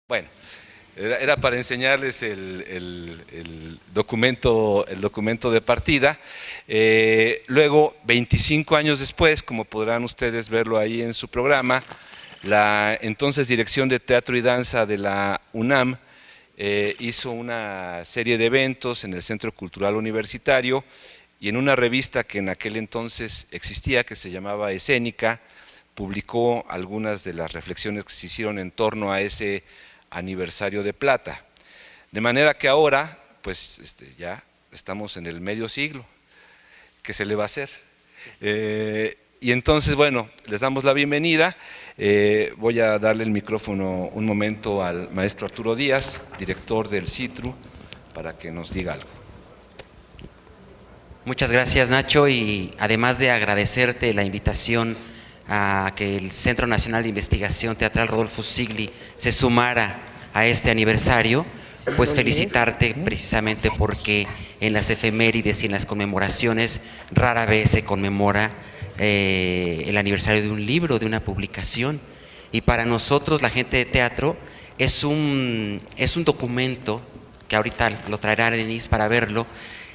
Bueno, era para enseñarles el documento de partida. Luego, 25 años después, como podrán ustedes verlo ahí en su programa, la entonces Dirección de Teatro y Danza de la UNAM hizo una serie de eventos en el Centro Cultural Universitario y en una revista que en aquel entonces existía, que se llamaba Escénica, publicó algunas de las reflexiones que se hicieron en torno a ese aniversario de plata. De manera que ahora, pues ya estamos en el medio siglo, ¿qué se le va a hacer? Y entonces, bueno, les damos la bienvenida. Voy a darle el micrófono un momento al maestro Arturo Díaz, director del CITRU, para que nos diga algo. Muchas gracias, Nacho, y además de agradecerte la invitación a que el Centro Nacional de Investigación Teatral Rodolfo Sigli se sumara a este aniversario, pues felicitarte precisamente porque en las efemérides y en las conmemoraciones rara vez se conmemora el aniversario de un libro, de una publicación, y para nosotros, la gente de teatro, es un documento que ahorita lo traerá Denise para verlo,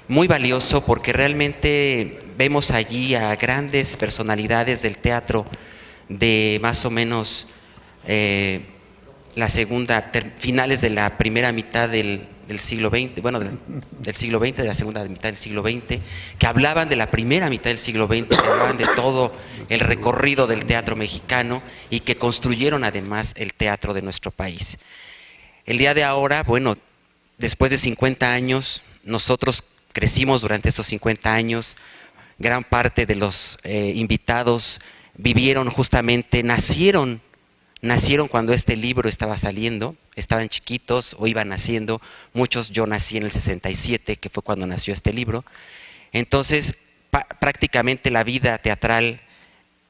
muy valioso porque realmente vemos allí a grandes personalidades del teatro de más o menos finales de la primera mitad del siglo XX, bueno, del siglo XX, de la segunda mitad del siglo XX, que hablaban de la primera mitad del siglo XX, que hablaban de todo el recorrido del teatro mexicano y que construyeron además el teatro de nuestro país. El día de ahora, bueno, después de 50 años, nosotros crecimos durante estos 50 años, gran parte de los invitados vivieron justamente, nacieron cuando este libro estaba saliendo, estaban chiquitos o iban naciendo, muchos, yo nací en el 67, que fue cuando nació este libro. Entonces, prácticamente la vida teatral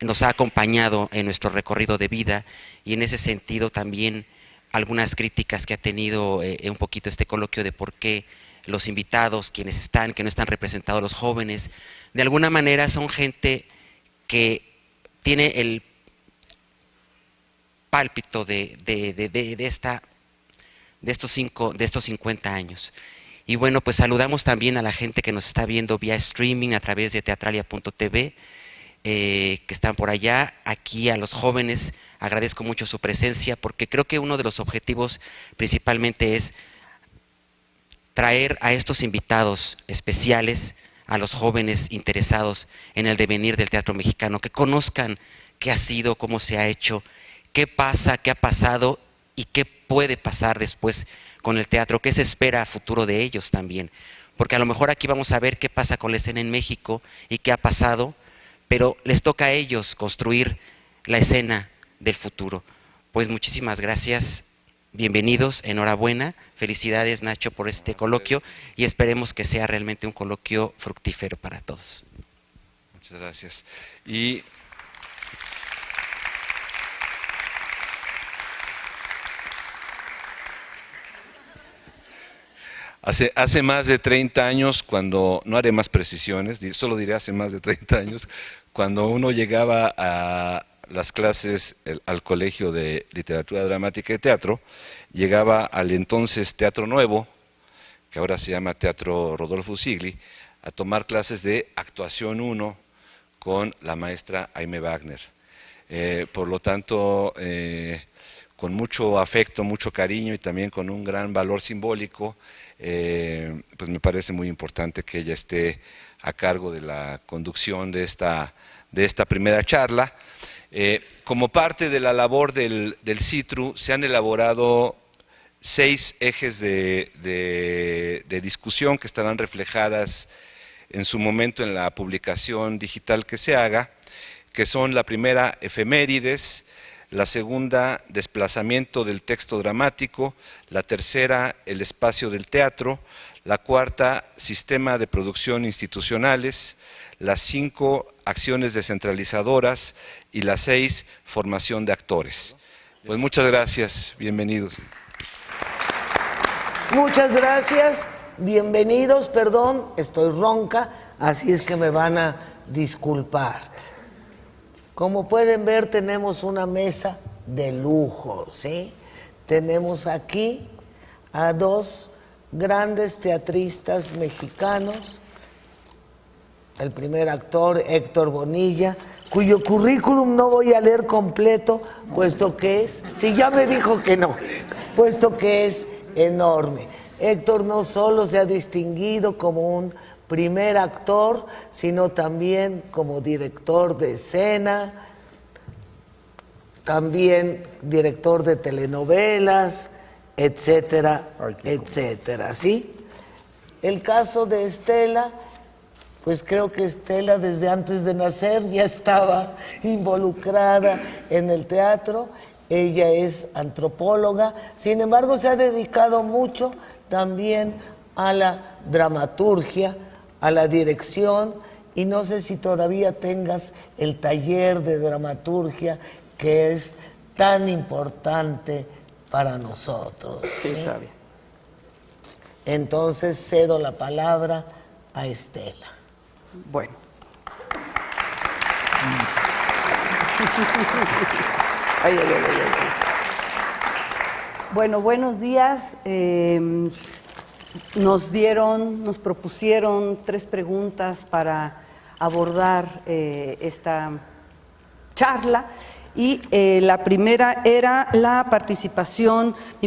nos ha acompañado en nuestro recorrido de vida y en ese sentido también algunas críticas que ha tenido un poquito este coloquio de por qué los invitados, que no están representados los jóvenes, de alguna manera son gente que tiene el pálpito de estos 50 años. Y bueno, pues saludamos también a la gente que nos está viendo vía streaming a través de teatralia.tv, que están por allá. Aquí a los jóvenes agradezco mucho su presencia porque creo que uno de los objetivos principalmente es traer a estos invitados especiales, a los jóvenes interesados en el devenir del teatro mexicano, que conozcan qué ha sido, cómo se ha hecho, qué pasa, qué ha pasado y qué puede pasar después con el teatro, qué se espera a futuro de ellos también. Porque a lo mejor aquí vamos a ver qué pasa con la escena en México y qué ha pasado, pero les toca a ellos construir la escena del futuro. Pues muchísimas gracias. Bienvenidos, enhorabuena, felicidades Nacho por este coloquio y esperemos que sea realmente un coloquio fructífero para todos. Muchas gracias. Y hace más de 30 años, cuando, no haré más precisiones, solo diré hace más de 30 años, cuando uno llegaba a las clases al Colegio de Literatura Dramática y Teatro, llegaba al entonces Teatro Nuevo, que ahora se llama Teatro Rodolfo Sigli, a tomar clases de actuación 1 con la maestra Aimee Wagner. Por lo tanto, con mucho afecto, mucho cariño y también con un gran valor simbólico, pues me parece muy importante que ella esté a cargo de la conducción de esta primera charla. Como parte de la labor del CITRU se han elaborado 6 ejes de discusión que estarán reflejadas en su momento en la publicación digital que se haga, que son: la primera, efemérides; la segunda, desplazamiento del texto dramático; la tercera, el espacio del teatro; la cuarta, sistema de producción institucionales; las 5, acciones descentralizadoras; y las 6, formación de actores. Pues muchas gracias, bienvenidos. Muchas gracias, bienvenidos, perdón, estoy ronca, así es que me van a disculpar. Como pueden ver, tenemos una mesa de lujo, ¿sí? tenemos aquí a dos grandes teatristas mexicanos. El primer actor, Héctor Bonilla, cuyo currículum no voy a leer completo, puesto que es, si ya me dijo que no, puesto que es enorme. Héctor no solo se ha distinguido como un primer actor, sino también como director de escena, también director de telenovelas, etcétera, etcétera, ¿sí? El caso de Estela, pues creo que Estela desde antes de nacer ya estaba involucrada en el teatro. Ella es antropóloga, sin embargo se ha dedicado mucho también a la dramaturgia, a la dirección, y no sé si todavía tengas el taller de dramaturgia que es tan importante para nosotros. Sí, está bien. Entonces cedo la palabra a Estela. Bueno. Ay, ay, ay, ay. Bueno, buenos días. Nos propusieron 3 preguntas para abordar esta charla. Y la primera era mi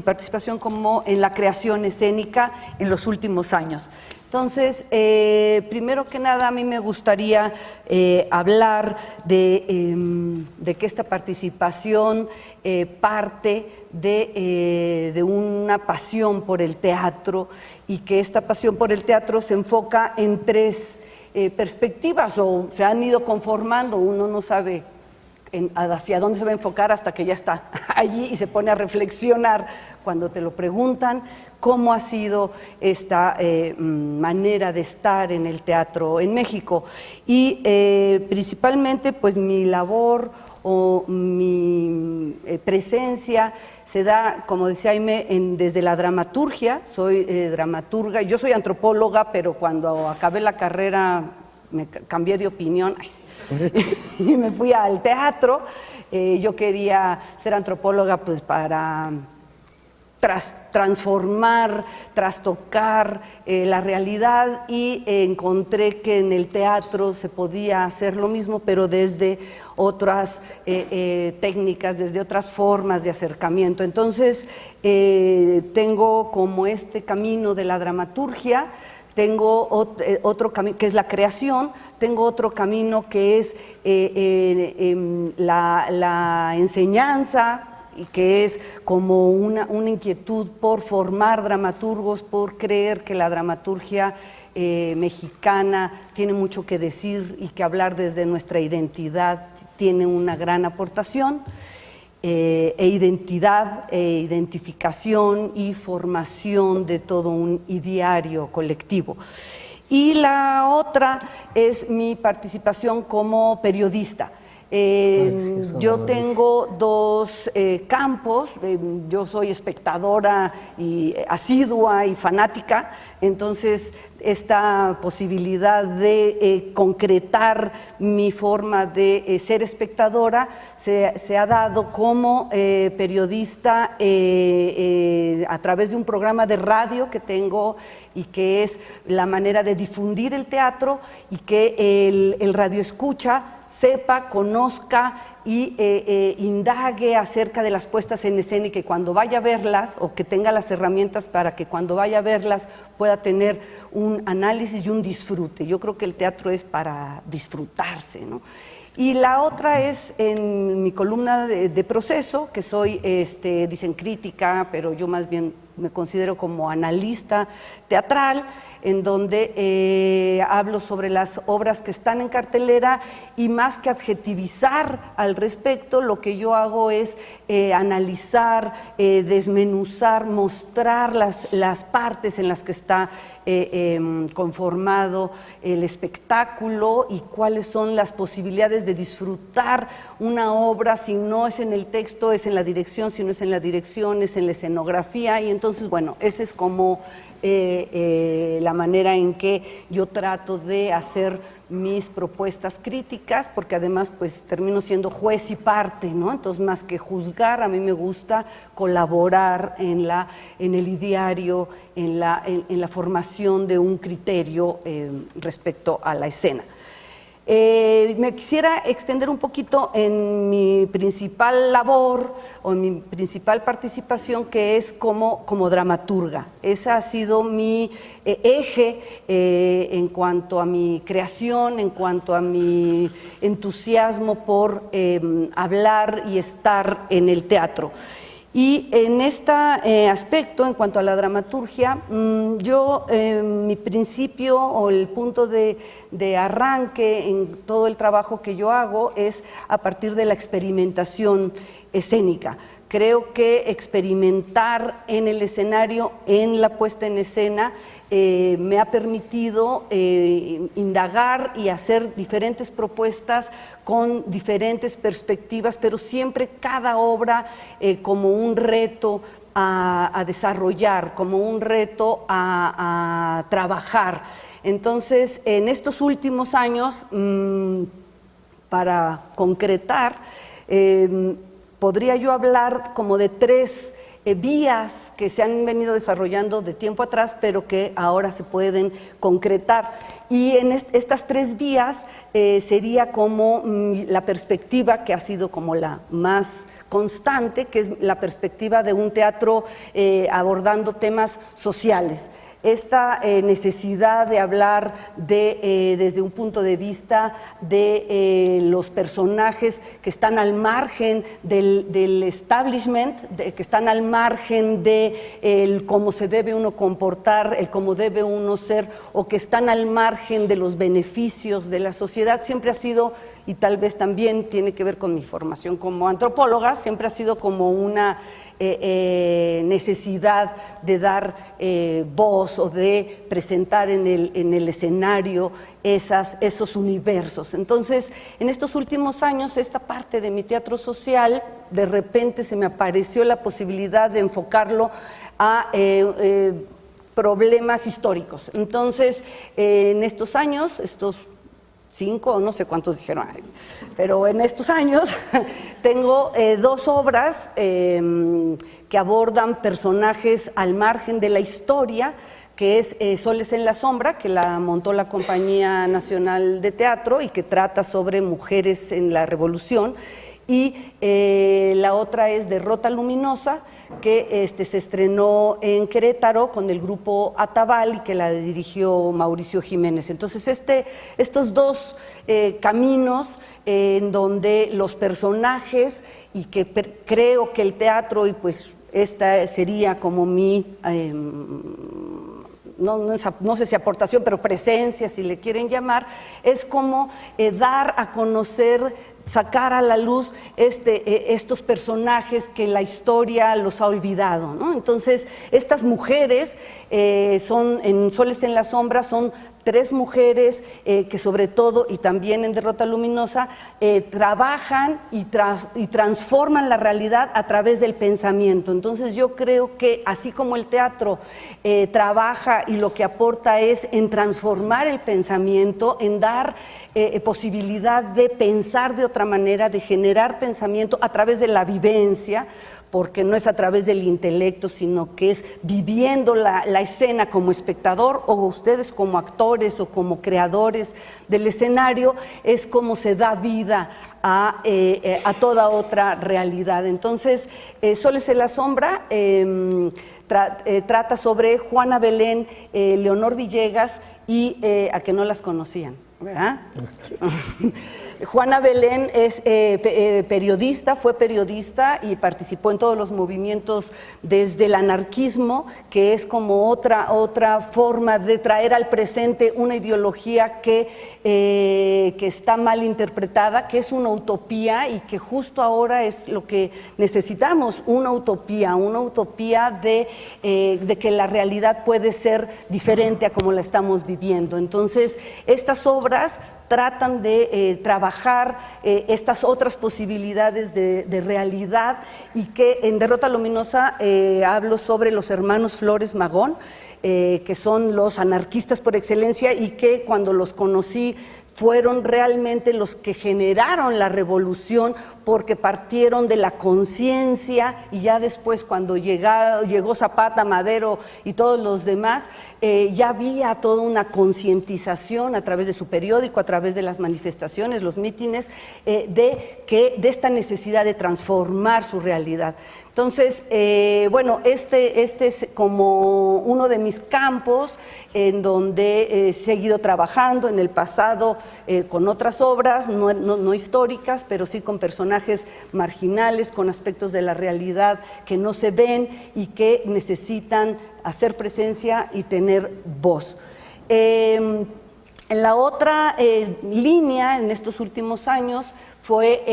participación como en la creación escénica en los últimos años. Entonces, primero que nada, a mí me gustaría hablar de que esta participación parte de una pasión por el teatro, y que esta pasión por el teatro se enfoca en 3 perspectivas, o se han ido conformando. Uno no sabe hacia dónde se va a enfocar hasta que ya está allí y se pone a reflexionar cuando te lo preguntan, cómo ha sido esta manera de estar en el teatro en México. Y principalmente, pues mi labor o mi presencia se da, como decía Jaime, desde la dramaturgia. Soy dramaturga, yo soy antropóloga, pero cuando acabé la carrera me cambié de opinión. Ay, sí. Y me fui al teatro. Yo quería ser antropóloga pues para transformar, trastocar la realidad, y encontré que en el teatro se podía hacer lo mismo, pero desde otras técnicas, desde otras formas de acercamiento. Entonces, tengo como este camino de la dramaturgia. Tengo otro camino que es la creación, tengo otro camino que es la enseñanza, y que es como una inquietud por formar dramaturgos, por creer que la dramaturgia mexicana tiene mucho que decir y que hablar desde nuestra identidad tiene una gran aportación. Identificación y formación de todo un ideario colectivo. Y la otra es mi participación como periodista. Yo tengo 2 campos. Yo soy espectadora y asidua y fanática, entonces esta posibilidad de concretar mi forma de ser espectadora se ha dado como periodista a través de un programa de radio que tengo, y que es la manera de difundir el teatro, y que el radioescucha sepa, conozca y indague acerca de las puestas en escena, y que cuando vaya a verlas, o que tenga las herramientas para que cuando vaya a verlas pueda tener un análisis y un disfrute. Yo creo que el teatro es para disfrutarse, ¿no? Y la otra es en mi columna de proceso, que soy, dicen crítica, pero yo más bien me considero como analista teatral, en donde hablo sobre las obras que están en cartelera, y más que adjetivizar al respecto, lo que yo hago es analizar, desmenuzar, mostrar las partes en las que está conformado el espectáculo, y cuáles son las posibilidades de disfrutar una obra. Si no es en el texto, es en la dirección; si no es en la dirección, es en la escenografía. Y Entonces, bueno, esa es como la manera en que yo trato de hacer mis propuestas críticas, porque además pues termino siendo juez y parte, ¿no? Entonces, más que juzgar, a mí me gusta colaborar en el ideario, en la formación de un criterio respecto a la escena. Me quisiera extender un poquito en mi principal labor o en mi principal participación, que es como dramaturga. Ese ha sido mi eje en cuanto a mi creación, en cuanto a mi entusiasmo por hablar y estar en el teatro. Y en este aspecto, en cuanto a la dramaturgia, mi principio o el punto de arranque en todo el trabajo que yo hago es a partir de la experimentación escénica. Creo que experimentar en el escenario, en la puesta en escena, me ha permitido indagar y hacer diferentes propuestas con diferentes perspectivas, pero siempre cada obra como un reto a desarrollar, como un reto a trabajar. Entonces, en estos últimos años, para concretar, podría yo hablar como de 3 vías que se han venido desarrollando de tiempo atrás, pero que ahora se pueden concretar. Y en estas 3 vías sería como la perspectiva que ha sido como la más constante, que es la perspectiva de un teatro abordando temas sociales. Esta necesidad de hablar desde un punto de vista de los personajes que están al margen del establishment, que están al margen de cómo se debe uno comportar, el cómo debe uno ser, o que están al margen de los beneficios de la sociedad, siempre ha sido, y tal vez también tiene que ver con mi formación como antropóloga, siempre ha sido como una necesidad de dar voz o de presentar en el escenario esos universos. Entonces, en estos últimos años, esta parte de mi teatro social, de repente se me apareció la posibilidad de enfocarlo a problemas históricos. Entonces, en estos años, estos 5 o no sé cuántos dijeron, pero en estos años tengo 2 obras que abordan personajes al margen de la historia, que es Soles en la Sombra, que la montó la Compañía Nacional de Teatro y que trata sobre mujeres en la Revolución, y la otra es Derrota Luminosa, que se estrenó en Querétaro con el grupo Atabal y que la dirigió Mauricio Jiménez. Entonces, estos 2 caminos en donde los personajes, y que creo que el teatro, y pues esta sería como mi, no sé si aportación, pero presencia, si le quieren llamar, es como dar a conocer, sacar a la luz estos personajes que la historia los ha olvidado, ¿no? Entonces, estas mujeres son, en Soles en la Sombra, son 3 mujeres que sobre todo, y también en Derrota Luminosa, trabajan y transforman la realidad a través del pensamiento. Entonces yo creo que así como el teatro trabaja y lo que aporta es en transformar el pensamiento, en dar posibilidad de pensar de otra manera, de generar pensamiento a través de la vivencia, porque no es a través del intelecto, sino que es viviendo la escena como espectador, o ustedes como actores o como creadores del escenario, es como se da vida a toda otra realidad. Entonces, Soles en la Sombra trata sobre Juana Belén, Leonor Villegas y a que no las conocían, ¿verdad? Juana Belén es periodista, fue periodista y participó en todos los movimientos desde el anarquismo, que es como otra forma de traer al presente una ideología que está mal interpretada, que es una utopía y que justo ahora es lo que necesitamos, una utopía de que la realidad puede ser diferente a como la estamos viviendo. Entonces, estas obras tratan de trabajar estas otras posibilidades de realidad, y que en Derrota Luminosa hablo sobre los hermanos Flores Magón, que son los anarquistas por excelencia, y que cuando los conocí fueron realmente los que generaron la revolución, porque partieron de la conciencia, y ya después cuando llegó Zapata, Madero y todos los demás, ya había toda una concientización a través de su periódico, a través de las manifestaciones, los mítines, de esta necesidad de transformar su realidad. Entonces, bueno, este es como uno de mis campos en donde he seguido trabajando en el pasado con otras obras, no históricas, pero sí con personajes marginales, con aspectos de la realidad que no se ven y que necesitan hacer presencia y tener voz. En la otra línea, en estos últimos años, fue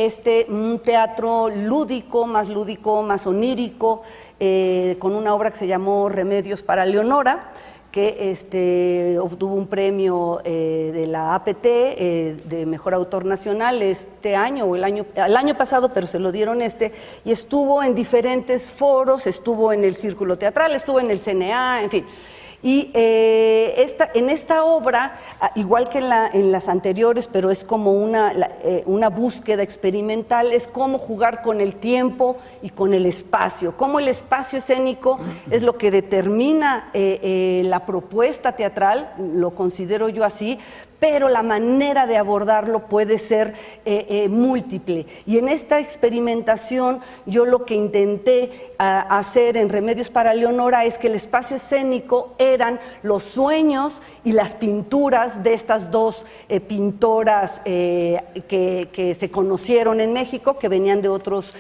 un teatro lúdico, más onírico, con una obra que se llamó Remedios para Leonora, que obtuvo un premio de la APT de Mejor Autor Nacional este año, o el año pasado, pero se lo dieron y estuvo en diferentes foros, estuvo en el Círculo Teatral, estuvo en el CNA, en fin. Y en esta obra, igual que en las anteriores, pero es como una búsqueda experimental, es cómo jugar con el tiempo y con el espacio, cómo el espacio escénico es lo que determina la propuesta teatral, lo considero yo así, pero la manera de abordarlo puede ser múltiple. Y en esta experimentación yo lo que intenté hacer en Remedios para Leonora es que el espacio escénico eran los sueños y las pinturas de estas dos pintoras que se conocieron en México, que venían de otros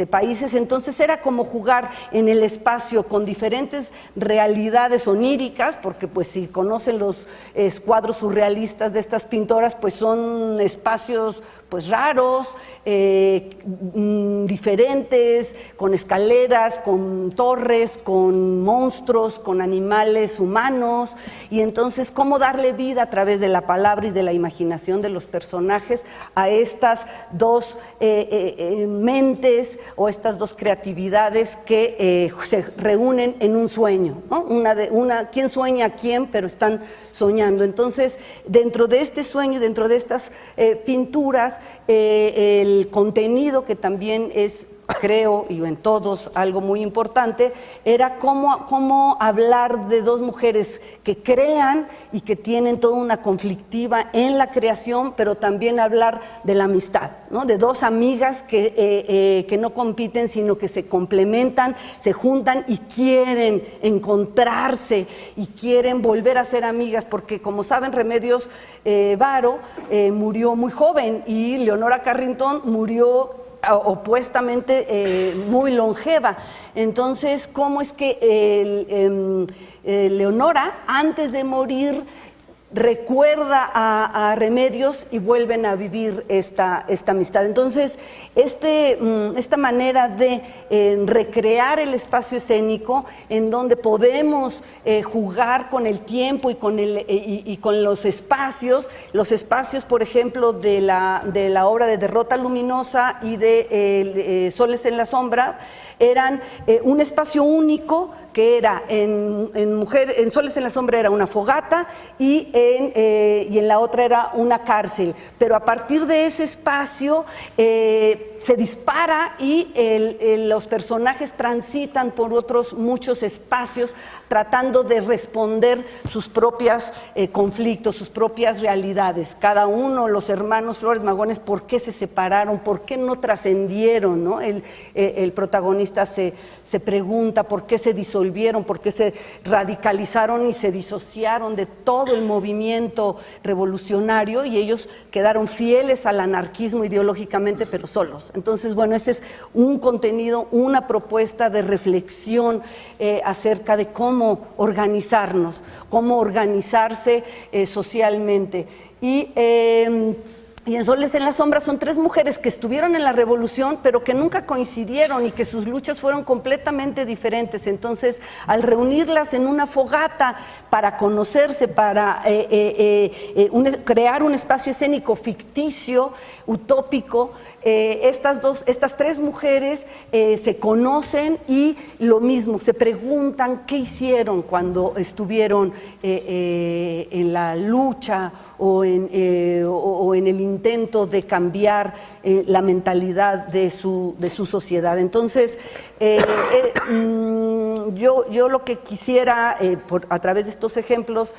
países. Entonces era como jugar en el espacio con diferentes realidades oníricas, porque pues si conocen los cuadros surrealistas de estas pintoras, pues son espacios pues raros, diferentes, con escaleras, con torres, con monstruos, con animales humanos, y entonces cómo darle vida a través de la palabra y de la imaginación de los personajes a estas dos mentes o estas dos creatividades que se reúnen en un sueño, ¿no? ¿Quién sueña a quién? Pero están soñando. Entonces, dentro de este sueño, dentro de estas pinturas, el contenido, que también es, creo, y en todos algo muy importante, era cómo hablar de dos mujeres que crean y que tienen toda una conflictiva en la creación, pero también hablar de la amistad, ¿no? De dos amigas que no compiten, sino que se complementan, se juntan y quieren encontrarse y quieren volver a ser amigas, porque como saben, Remedios Varo murió muy joven y Leonora Carrington murió opuestamente muy longeva. Entonces, ¿cómo es que Leonora, antes de morir, recuerda a Remedios y vuelven a vivir esta amistad? Entonces, esta manera de recrear el espacio escénico, en donde podemos jugar con el tiempo y con los espacios, por ejemplo, de la obra de Derrota Luminosa y de Soles en la Sombra, eran un espacio único, que era en Soles en la Sombra era una fogata y en la otra era una cárcel. Pero a partir de ese espacio se dispara y los personajes transitan por otros muchos espacios, tratando de responder sus propios conflictos, sus propias realidades. Cada uno, los hermanos Flores Magones, ¿por qué se separaron? ¿Por qué no trascendieron, ¿no? El protagonista se pregunta por qué se disolvieron, por qué se radicalizaron y se disociaron de todo el movimiento revolucionario, y ellos quedaron fieles al anarquismo ideológicamente, pero solos. Entonces, bueno, ese es un contenido, una propuesta de reflexión acerca de cómo organizarnos, cómo organizarse socialmente. Y Y en Soles en la Sombra son 3 mujeres que estuvieron en la revolución, pero que nunca coincidieron y que sus luchas fueron completamente diferentes. Entonces, al reunirlas en una fogata para conocerse, para crear un espacio escénico ficticio, utópico, estas 3 mujeres se conocen y lo mismo, se preguntan qué hicieron cuando estuvieron en la lucha o en el intento de cambiar la mentalidad de su sociedad. Entonces, yo lo que quisiera, a través de estos ejemplos,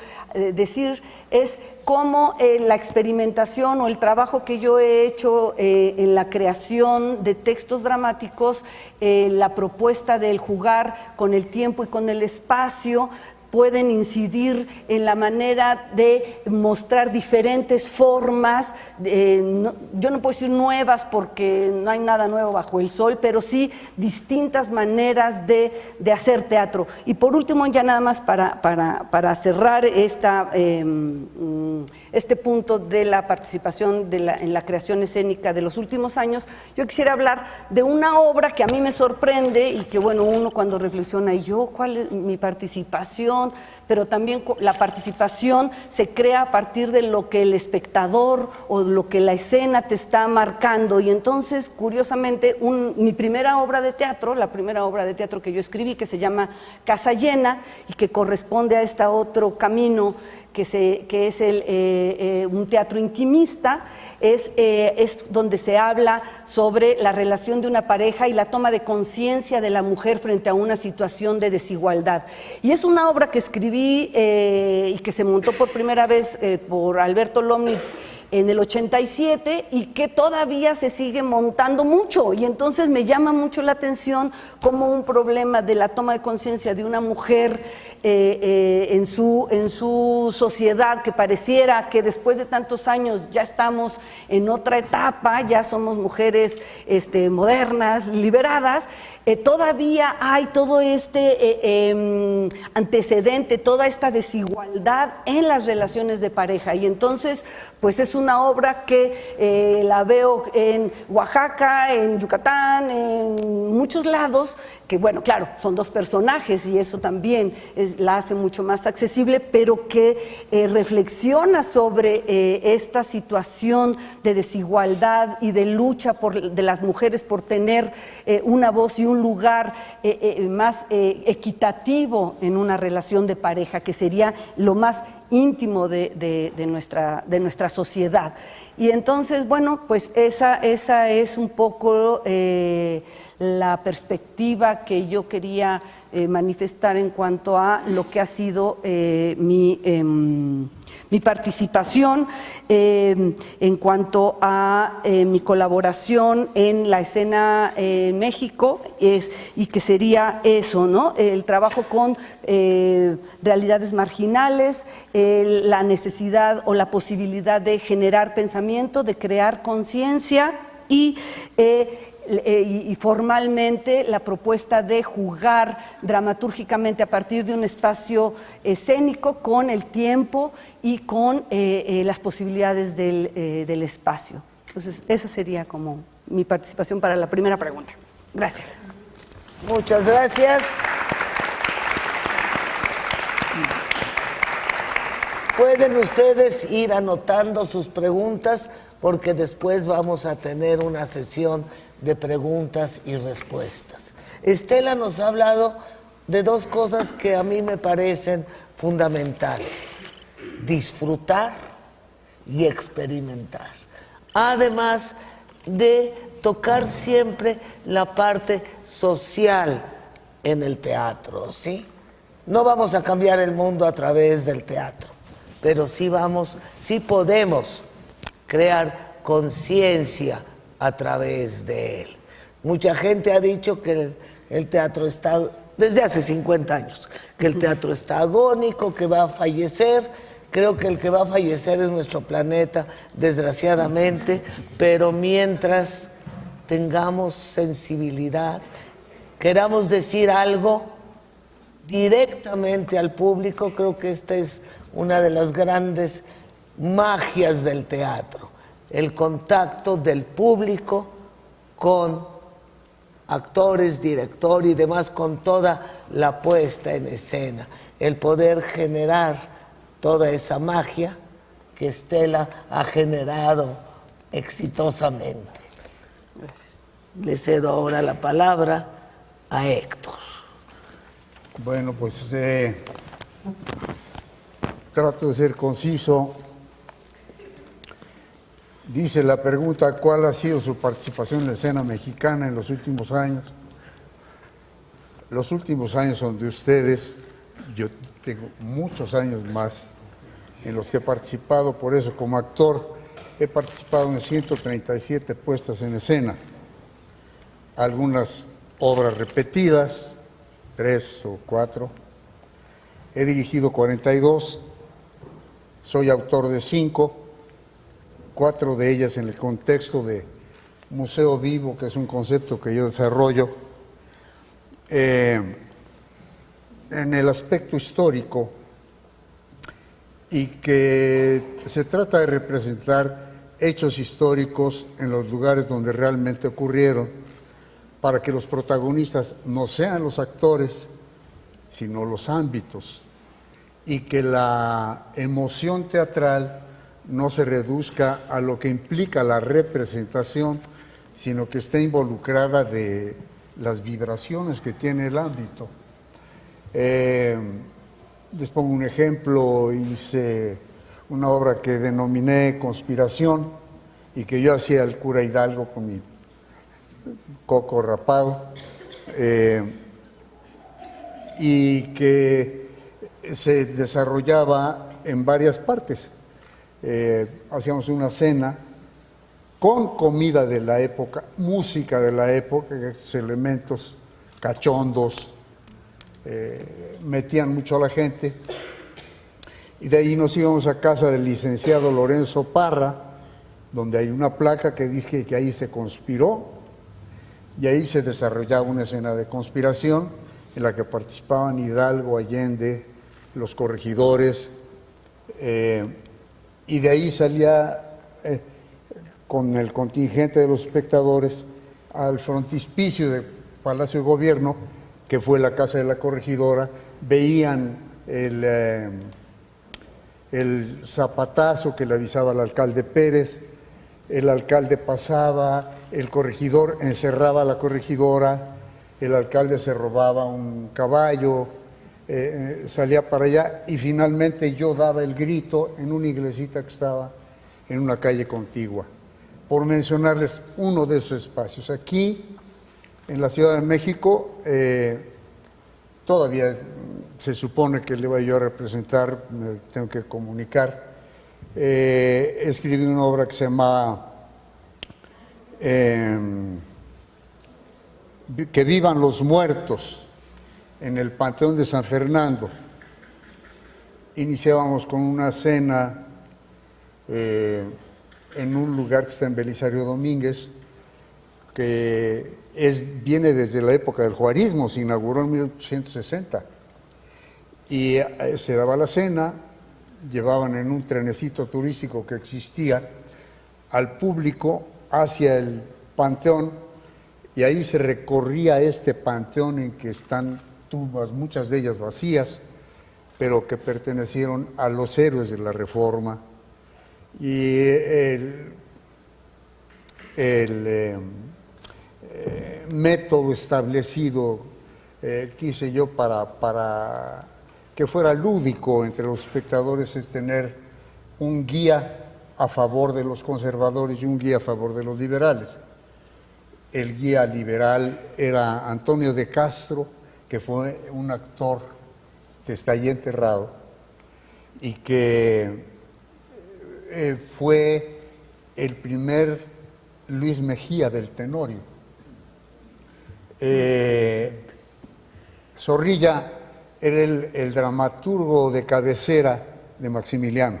decir es cómo la experimentación o el trabajo que yo he hecho en la creación de textos dramáticos, la propuesta del jugar con el tiempo y con el espacio, pueden incidir en la manera de mostrar diferentes formas, yo no puedo decir nuevas porque no hay nada nuevo bajo el sol, pero sí distintas maneras de hacer teatro. Y por último, ya nada más para cerrar este punto de la participación en la creación escénica de los últimos años, yo quisiera hablar de una obra que a mí me sorprende y que, bueno, uno cuando reflexiona, ¿y yo cuál es mi participación? Pero también la participación se crea a partir de lo que el espectador o lo que la escena te está marcando. Y entonces, curiosamente, mi primera obra de teatro, la primera obra de teatro que yo escribí, que se llama Casa Llena y que corresponde a este otro camino que es un teatro intimista, es donde se habla sobre la relación de una pareja y la toma de conciencia de la mujer frente a una situación de desigualdad. Y es una obra que escribí y que se montó por primera vez por Alberto Lomnitz en el 87 y que todavía se sigue montando mucho, y entonces me llama mucho la atención como un problema de la toma de conciencia de una mujer en su sociedad, que pareciera que después de tantos años ya estamos en otra etapa, ya somos mujeres modernas, liberadas, todavía hay todo antecedente, toda esta desigualdad en las relaciones de pareja, y entonces pues es una obra que la veo en Oaxaca, en Yucatán, en muchos lados, que bueno, claro, son 2 personajes y eso también la hace mucho más accesible, pero que reflexiona sobre esta situación de desigualdad y de lucha de las mujeres por tener una voz y un lugar más equitativo en una relación de pareja, que sería lo más íntimo de nuestra sociedad. Y entonces, bueno, pues esa es un poco la perspectiva que yo quería manifestar en cuanto a lo que ha sido mi participación, en cuanto a mi colaboración en la escena en México, y que sería eso, ¿no? El trabajo con realidades marginales, la necesidad o la posibilidad de generar pensamiento, de crear conciencia y formalmente la propuesta de jugar dramatúrgicamente a partir de un espacio escénico con el tiempo y con las posibilidades del espacio. Entonces, esa sería como mi participación para la primera pregunta. Gracias. Muchas gracias. Pueden ustedes ir anotando sus preguntas porque después vamos a tener una sesión de preguntas y respuestas. Estela nos ha hablado de 2 cosas que a mí me parecen fundamentales: disfrutar y experimentar. Además de tocar siempre la parte social en el teatro, ¿sí? No vamos a cambiar el mundo a través del teatro, pero sí podemos crear conciencia a través de él. Mucha gente ha dicho que el teatro está, desde hace 50 años, que el teatro está agónico, que va a fallecer. Creo que el que va a fallecer es nuestro planeta, desgraciadamente, pero mientras tengamos sensibilidad, queramos decir algo directamente al público, creo que esta es una de las grandes magias del teatro. el contacto del público con actores, director y demás, con toda la puesta en escena, el poder generar toda esa magia que Estela ha generado exitosamente. Le cedo ahora la palabra a Héctor. Bueno, pues trato de ser conciso. Dice la pregunta, ¿cuál ha sido su participación en la escena mexicana en los últimos años? Los últimos años son de ustedes, yo tengo muchos años más en los que he participado, por eso como actor he participado en 137 puestas en escena, algunas obras repetidas, 3 o 4, he dirigido 42, soy autor de 5, 4 de ellas en el contexto de Museo Vivo, que es un concepto que yo desarrollo. En el aspecto histórico y que se trata de representar hechos históricos en los lugares donde realmente ocurrieron para que los protagonistas no sean los actores, sino los ámbitos y que la emoción teatral no se reduzca a lo que implica la representación, sino que esté involucrada de las vibraciones que tiene el ámbito. Les pongo un ejemplo, hice una obra que denominé Conspiración y que yo hacía el cura Hidalgo con mi coco rapado y que se desarrollaba en varias partes. Hacíamos una cena con comida de la época, música de la época, estos elementos cachondos, metían mucho a la gente, y de ahí nos íbamos a casa del licenciado Lorenzo Parra, donde hay una placa que dice que ahí se conspiró, y ahí se desarrollaba una escena de conspiración en la que participaban Hidalgo, Allende, los corregidores, y de ahí salía con el contingente de los espectadores al frontispicio del Palacio de Gobierno, que fue la casa de la corregidora, veían el zapatazo que le avisaba al alcalde Pérez, el alcalde pasaba, el corregidor encerraba a la corregidora, el alcalde se robaba un caballo, salía para allá y finalmente yo daba el grito en una iglesita que estaba en una calle contigua, por mencionarles uno de esos espacios. Aquí, en la Ciudad de México, todavía se supone que le voy yo a representar, me tengo que comunicar. Escribí una obra que se llama Que vivan los muertos, en el Panteón de San Fernando. Iniciábamos con una cena en un lugar que está en Belisario Domínguez, que viene desde la época del juarismo, se inauguró en 1860. Y se daba la cena, llevaban en un trenecito turístico que existía al público hacia el panteón, y ahí se recorría este panteón en que están tumbas, muchas de ellas vacías, pero que pertenecieron a los héroes de la Reforma. Y el método establecido, quise yo, para que fuera lúdico entre los espectadores, es tener un guía a favor de los conservadores y un guía a favor de los liberales. El guía liberal era Antonio de Castro, que fue un actor que está ahí enterrado y que fue el primer Luis Mejía del Tenorio. Zorrilla era el dramaturgo de cabecera de Maximiliano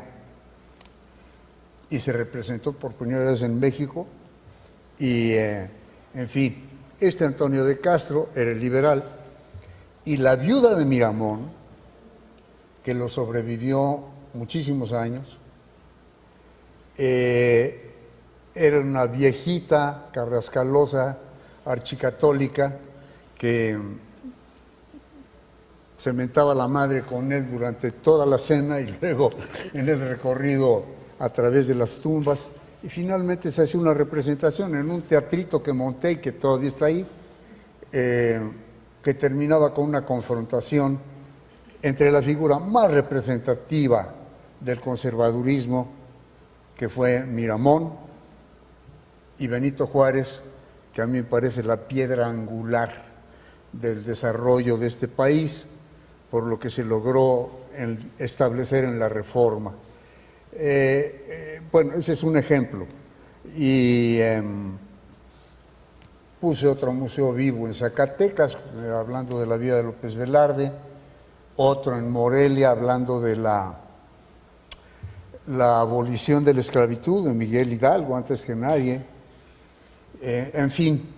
y se representó por primera vez en México y, en fin, este Antonio de Castro era el liberal y la viuda de Miramón, que lo sobrevivió muchísimos años, era una viejita, carrascalosa, archicatólica, que se mentaba la madre con él durante toda la cena y luego en el recorrido a través de las tumbas. Y finalmente se hace una representación en un teatrito que monté y que todavía está ahí, que terminaba con una confrontación entre la figura más representativa del conservadurismo, que fue Miramón, y Benito Juárez, que a mí me parece la piedra angular del desarrollo de este país, por lo que se logró establecer en la Reforma. Bueno, ese es un ejemplo. Y puse otro museo vivo en Zacatecas, hablando de la vida de López Velarde, otro en Morelia, hablando de la abolición de la esclavitud de Miguel Hidalgo, antes que nadie. En fin,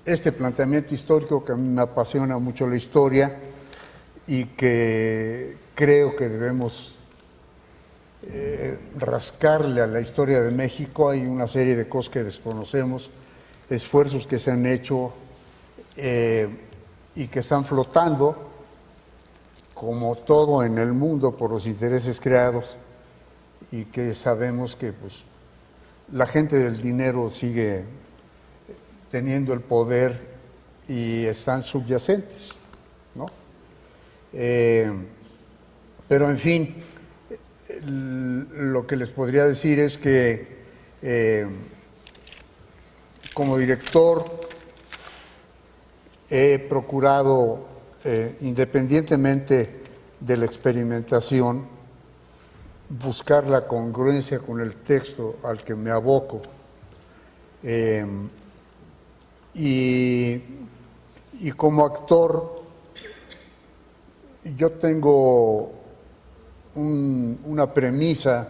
este planteamiento histórico que a mí me apasiona mucho la historia y que creo que debemos rascarle a la historia de México. Hay una serie de cosas que desconocemos, esfuerzos que se han hecho y que están flotando, como todo en el mundo, por los intereses creados, y que sabemos que pues, la gente del dinero sigue teniendo el poder y están subyacentes, ¿no? Pero en fin, lo que les podría decir es que como director he procurado, independientemente de la experimentación, buscar la congruencia con el texto al que me aboco. Y como actor, yo tengo una premisa.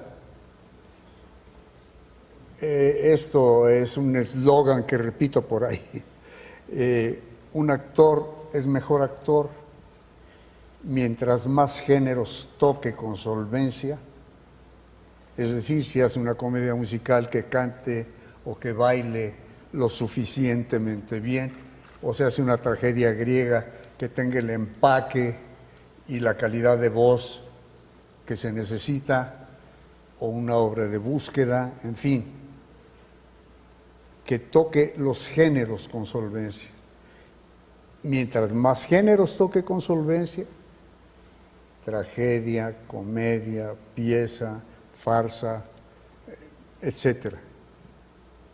Esto es un eslogan que repito por ahí. Un actor es mejor actor mientras más géneros toque con solvencia. Es decir, si hace una comedia musical, que cante o que baile lo suficientemente bien, o se hace una tragedia griega, que tenga el empaque y la calidad de voz que se necesita, o una obra de búsqueda, en fin, que toque los géneros con solvencia. Mientras más géneros toque con solvencia, tragedia, comedia, pieza, farsa, etcétera.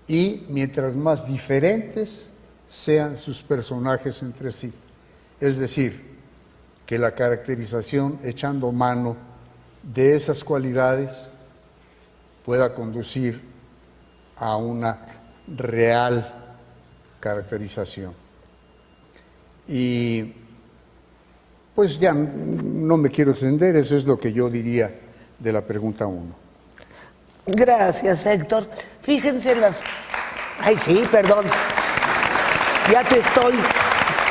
Y mientras más diferentes sean sus personajes entre sí. Es decir, que la caracterización, echando mano de esas cualidades, pueda conducir a una real caracterización. Y pues ya no me quiero extender, eso es lo que yo diría de la pregunta 1. Gracias, Héctor. Fíjense las... Ay, sí, perdón. Ya te estoy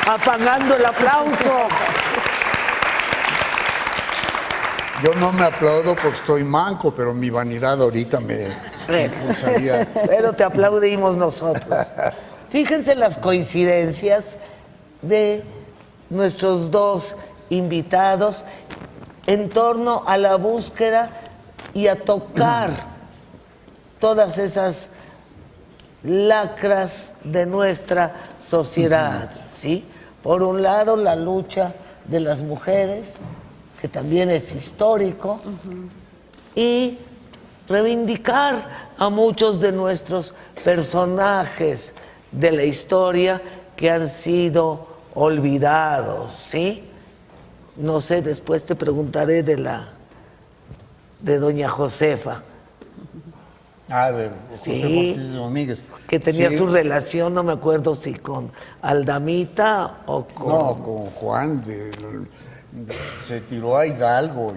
apagando el aplauso. Yo no me aplaudo porque estoy manco, pero mi vanidad ahorita me impulsaría. Pero te aplaudimos nosotros. Fíjense las coincidencias de nuestros dos invitados en torno a la búsqueda y a tocar todas esas lacras de nuestra sociedad, ¿sí? Por un lado, la lucha de las mujeres, que también es histórico, y reivindicar a muchos de nuestros personajes de la historia que han sido olvidados, ¿sí? No sé, después te preguntaré de doña Josefa. Ah, de José Ortiz de Domínguez. Que tenía Sí. su relación, no me acuerdo si con Aldamita o con... No, con Juan, se tiró a Hidalgo.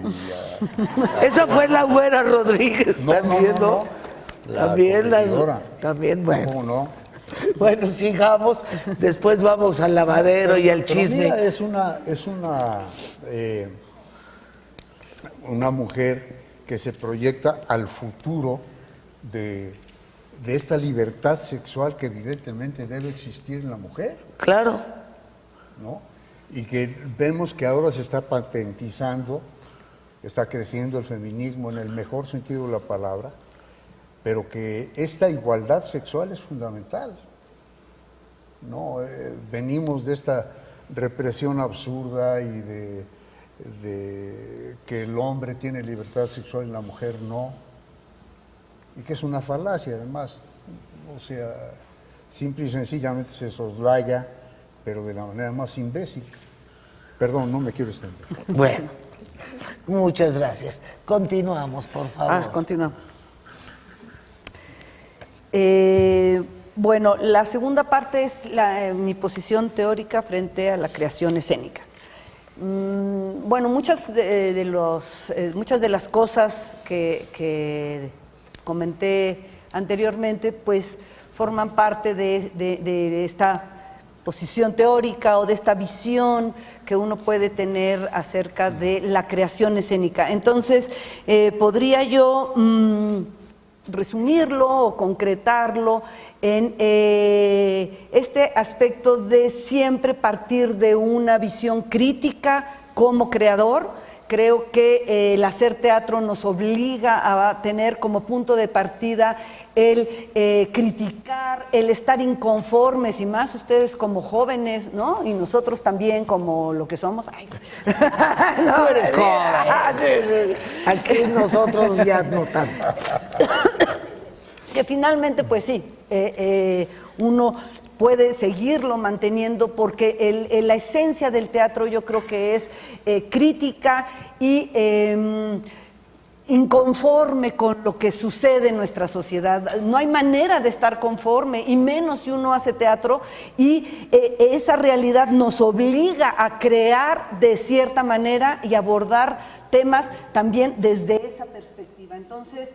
Esa fue la güera Rodríguez también, ¿no? La También, corregidora. también, bueno. ¿Cómo no? Bueno, sigamos, después vamos al lavadero y al Pero chisme. mira, es una mujer que se proyecta al futuro de esta libertad sexual que evidentemente debe existir en la mujer, Claro. ¿no? Y que vemos que ahora se está patentizando, está creciendo el feminismo en el mejor sentido de la palabra, pero que esta igualdad sexual es fundamental, ¿no? Venimos de esta represión absurda y de que el hombre tiene libertad sexual y la mujer no, y que es una falacia además, o sea, simple y sencillamente se soslaya, pero de la manera más imbécil. Perdón, no me quiero extender. Bueno, muchas gracias. Continuamos, por favor. Continuamos. Bueno, la segunda parte es mi posición teórica frente a la creación escénica. Bueno, muchas de las cosas que comenté anteriormente, pues forman parte de esta posición teórica o de esta visión que uno puede tener acerca de la creación escénica. Entonces, podría yo resumirlo o concretarlo en este aspecto de siempre partir de una visión crítica como creador. Creo que el hacer teatro nos obliga a tener como punto de partida el criticar, el estar inconformes, y más ustedes como jóvenes, ¿no? Y nosotros también como lo que somos. Ay. No eres joven. Aquí nosotros ya no tanto. Que finalmente, pues sí, uno puede seguirlo manteniendo porque la esencia del teatro yo creo que es crítica y inconforme con lo que sucede en nuestra sociedad. No hay manera de estar conforme, y menos si uno hace teatro, y esa realidad nos obliga a crear de cierta manera y abordar temas también desde esa perspectiva. Entonces,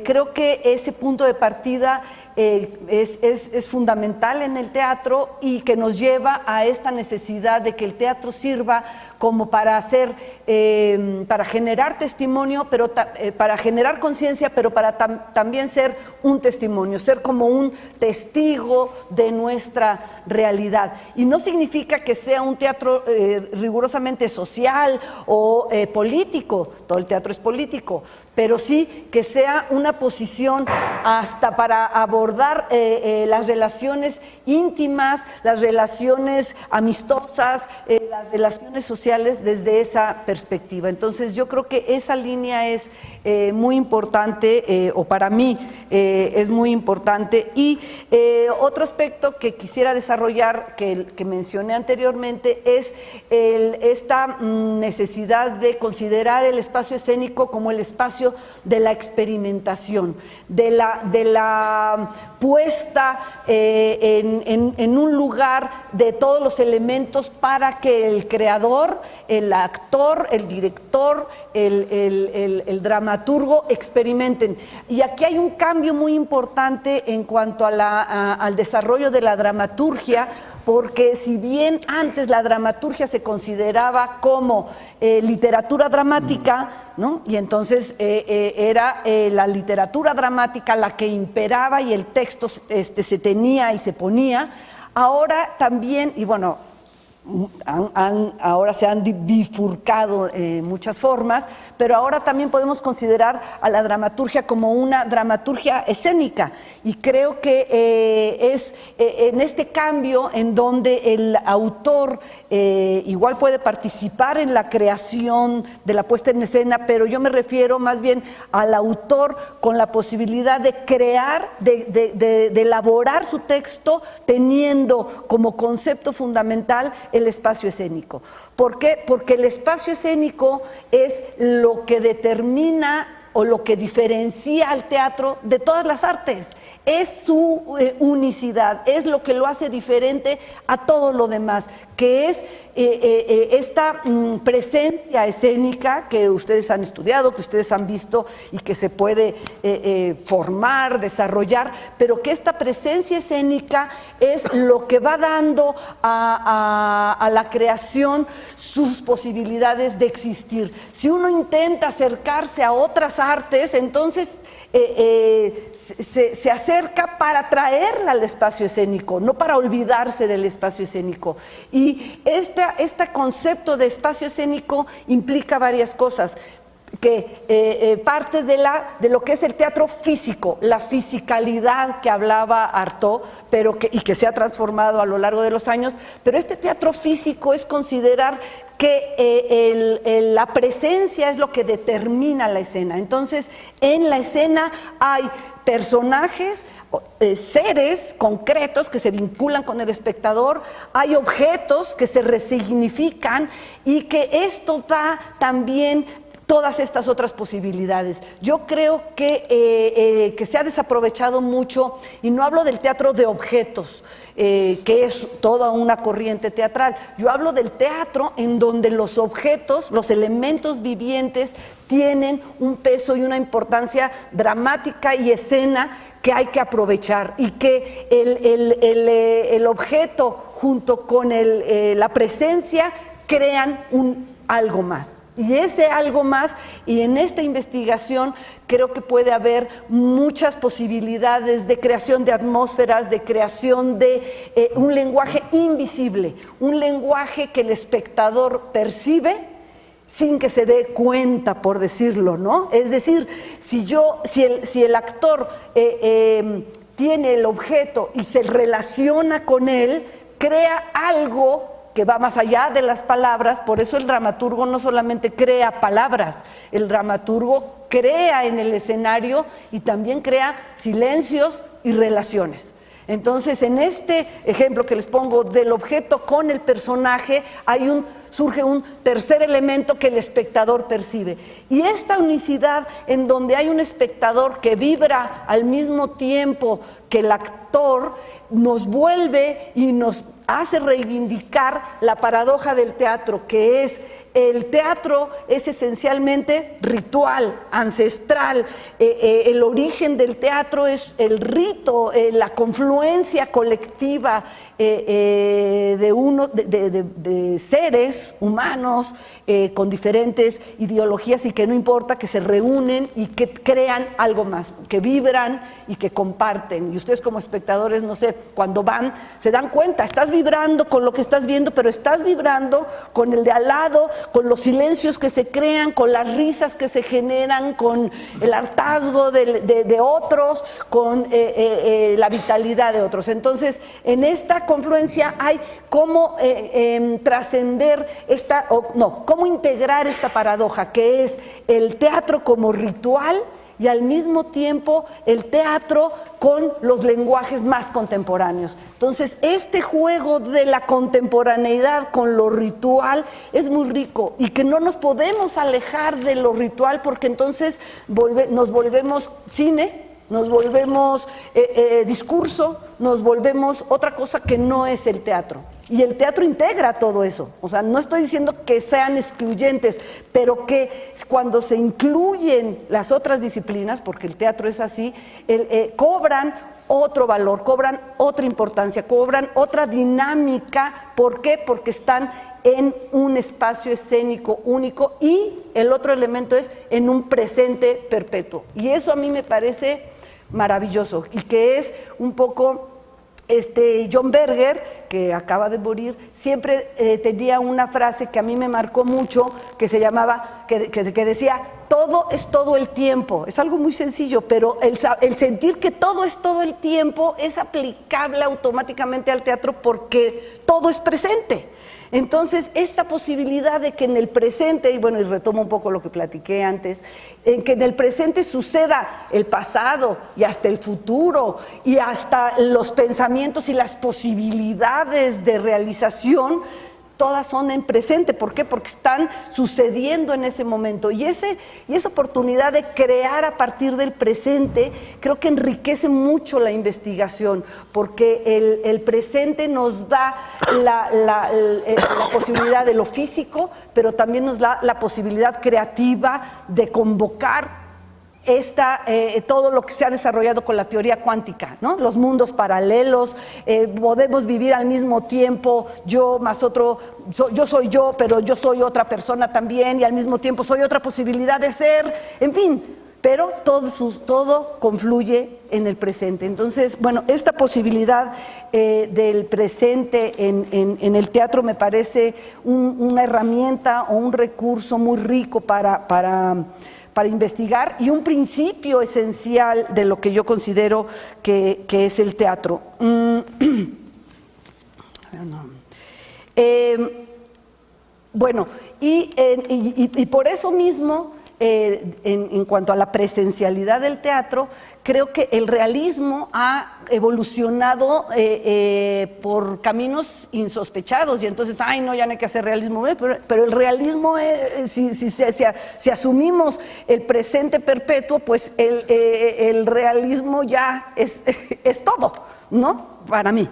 creo que ese punto de partida es fundamental en el teatro, y que nos lleva a esta necesidad de que el teatro sirva como para hacer, para generar testimonio, pero para generar conciencia, pero para también ser un testimonio, ser como un testigo de nuestra realidad. Y no significa que sea un teatro rigurosamente social o político, todo el teatro es político, pero sí que sea una posición hasta para abordar las relaciones íntimas, las relaciones amistosas, las relaciones sociales desde esa perspectiva. Entonces yo creo que esa línea es muy importante, o para mí es muy importante. Y otro aspecto que quisiera desarrollar, que mencioné anteriormente, es esta necesidad de considerar el espacio escénico como el espacio de la experimentación, de la puesta en un lugar de todos los elementos para que el creador, el actor, el director, el dramaturgo experimenten. Y aquí hay un cambio muy importante en cuanto al desarrollo de la dramaturgia, porque si bien antes la dramaturgia se consideraba como literatura dramática, ¿no? Y entonces era la literatura dramática la que imperaba y el texto se tenía y se ponía, ahora también, y bueno, ahora se han bifurcado muchas formas, pero ahora también podemos considerar a la dramaturgia como una dramaturgia escénica, y creo que es en este cambio en donde el autor igual puede participar en la creación de la puesta en escena, pero yo me refiero más bien al autor con la posibilidad de crear, de elaborar su texto teniendo como concepto fundamental el espacio escénico. ¿Por qué? Porque el espacio escénico es lo que determina o lo que diferencia al teatro de todas las artes. Es su unicidad, es lo que lo hace diferente a todo lo demás, que es esta presencia escénica que ustedes han estudiado, que ustedes han visto y que se puede formar, desarrollar, pero que esta presencia escénica es lo que va dando a la creación sus posibilidades de existir. Si uno intenta acercarse a otras artes, entonces se acerca para traerla al espacio escénico, no para olvidarse del espacio escénico. Y este concepto de espacio escénico implica varias cosas, que parte de lo que es el teatro físico, la fisicalidad que hablaba Artaud, y que se ha transformado a lo largo de los años, pero este teatro físico es considerar que la presencia es lo que determina la escena. Entonces, en la escena hay personajes, seres concretos que se vinculan con el espectador, hay objetos que se resignifican y que esto da también todas estas otras posibilidades. Yo creo que se ha desaprovechado mucho, y no hablo del teatro de objetos, que es toda una corriente teatral. Yo hablo del teatro en donde los objetos, los elementos vivientes, tienen un peso y una importancia dramática y escena que hay que aprovechar, y que el objeto junto con la presencia crean algo más. Y ese algo más, y en esta investigación creo que puede haber muchas posibilidades de creación de atmósferas, de creación de un lenguaje invisible, un lenguaje que el espectador percibe sin que se dé cuenta, por decirlo, ¿no? Es decir, si el actor tiene el objeto y se relaciona con él, crea algo que va más allá de las palabras. Por eso el dramaturgo no solamente crea palabras, el dramaturgo crea en el escenario y también crea silencios y relaciones. Entonces, en este ejemplo que les pongo del objeto con el personaje, surge un tercer elemento que el espectador percibe. Y esta unicidad en donde hay un espectador que vibra al mismo tiempo que el actor, nos vuelve y nos hace reivindicar la paradoja del teatro, que es: el teatro es esencialmente ritual, ancestral. El origen del teatro es el rito, la confluencia colectiva de seres humanos con diferentes ideologías, y que no importa, que se reúnen y que crean algo más, que vibran y que comparten. Y ustedes como espectadores, no sé, cuando van, se dan cuenta, estás vibrando con lo que estás viendo, pero estás vibrando con el de al lado, con los silencios que se crean, con las risas que se generan, con el hartazgo de otros, con la vitalidad de otros. Entonces, en esta confluencia hay cómo trascender cómo integrar esta paradoja, que es el teatro como ritual y al mismo tiempo el teatro con los lenguajes más contemporáneos. Entonces, este juego de la contemporaneidad con lo ritual es muy rico, y que no nos podemos alejar de lo ritual, porque entonces nos volvemos cine, nos volvemos discurso, nos volvemos otra cosa que no es el teatro. Y el teatro integra todo eso. O sea, no estoy diciendo que sean excluyentes, pero que cuando se incluyen las otras disciplinas, porque el teatro es así, cobran otro valor, cobran otra importancia, cobran otra dinámica. ¿Por qué? Porque están en un espacio escénico único, y el otro elemento es en un presente perpetuo. Y eso a mí me parece maravilloso, y que es un poco... John Berger, que acaba de morir, siempre tenía una frase que a mí me marcó mucho, que se llamaba, que decía: todo es todo el tiempo. Es algo muy sencillo, pero el sentir que todo es todo el tiempo es aplicable automáticamente al teatro, porque todo es presente. Entonces, esta posibilidad de que en el presente, y bueno, y retomo un poco lo que platiqué antes, en que en el presente suceda el pasado y hasta el futuro, y hasta los pensamientos y las posibilidades de realización, todas son en presente. ¿Por qué? Porque están sucediendo en ese momento. Y esa oportunidad de crear a partir del presente creo que enriquece mucho la investigación, porque el presente nos da la posibilidad de lo físico, pero también nos da la posibilidad creativa de convocar todo lo que se ha desarrollado con la teoría cuántica, ¿no? Los mundos paralelos, podemos vivir al mismo tiempo, yo más otro, yo soy yo, pero yo soy otra persona también, y al mismo tiempo soy otra posibilidad de ser, en fin, pero todo confluye en el presente. Entonces, bueno, esta posibilidad del presente en el teatro me parece una herramienta o un recurso muy rico para investigar y un principio esencial de lo que yo considero que es el teatro. Bueno, y por eso mismo, en cuanto a la presencialidad del teatro, creo que el realismo ha evolucionado por caminos insospechados y entonces, ay no, ya no hay que hacer realismo, pero el realismo, si asumimos el presente perpetuo, pues el realismo ya es todo, ¿no? Para mí.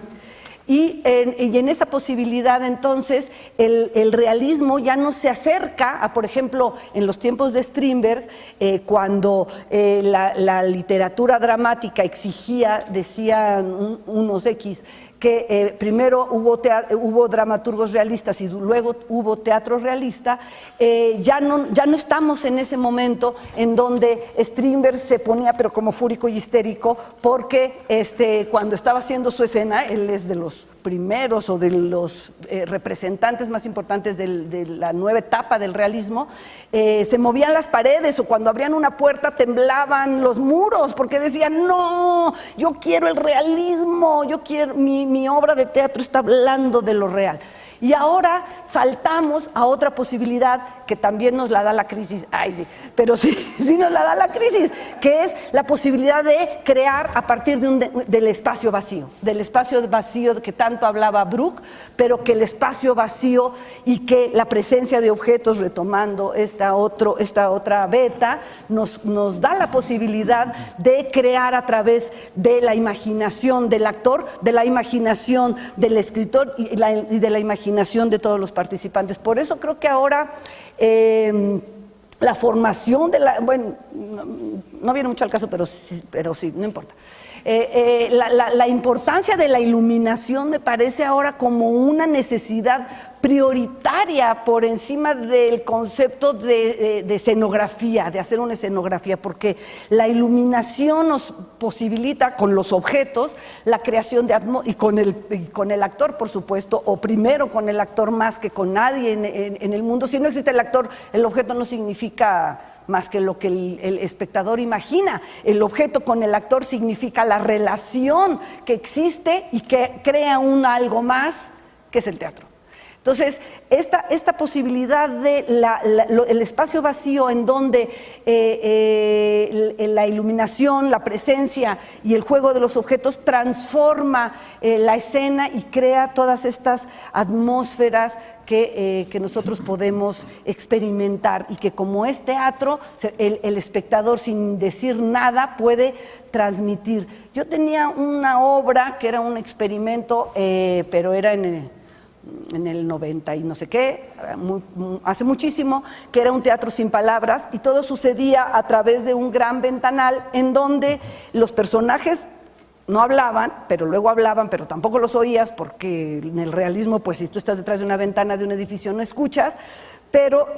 Y en esa posibilidad, entonces, el realismo ya no se acerca a, por ejemplo, en los tiempos de Strindberg, cuando la literatura dramática exigía, decían unos X, que primero hubo dramaturgos realistas y luego hubo teatro realista, ya no estamos en ese momento en donde Strindberg se ponía pero como fúrico y histérico porque cuando estaba haciendo su escena, él es de los primeros o de los representantes más importantes de la nueva etapa del realismo, se movían las paredes o cuando abrían una puerta temblaban los muros porque decían, no, yo quiero el realismo, yo quiero, mi obra de teatro está hablando de lo real. Y ahora saltamos a otra posibilidad que también nos la da la crisis, pero sí nos la da la crisis, que es la posibilidad de crear a partir del espacio vacío de que tanto hablaba Bruch, pero que el espacio vacío y que la presencia de objetos, retomando esta otra beta, nos da la posibilidad de crear a través de la imaginación del actor, de la imaginación del escritor y de la imaginación de todos los participantes. Por eso creo que ahora la formación bueno, no viene mucho al caso, pero sí, no importa. La importancia de la iluminación me parece ahora como una necesidad prioritaria por encima del concepto de escenografía, de hacer una escenografía, porque la iluminación nos posibilita con los objetos la creación de atmósfera y con el actor, por supuesto, o primero con el actor más que con nadie en el mundo. Si no existe el actor, el objeto no significa más que lo que el espectador imagina. El objeto con el actor significa la relación que existe y que crea algo más, que es el teatro. Entonces, esta posibilidad de el espacio vacío en donde la iluminación, la presencia y el juego de los objetos transforma la escena y crea todas estas atmósferas que nosotros podemos experimentar y que como es teatro, el espectador sin decir nada puede transmitir. Yo tenía una obra que era un experimento, pero era en el 90 y no sé qué, hace muchísimo, que era un teatro sin palabras y todo sucedía a través de un gran ventanal en donde los personajes no hablaban, pero luego hablaban, pero tampoco los oías porque en el realismo, pues si tú estás detrás de una ventana de un edificio no escuchas, pero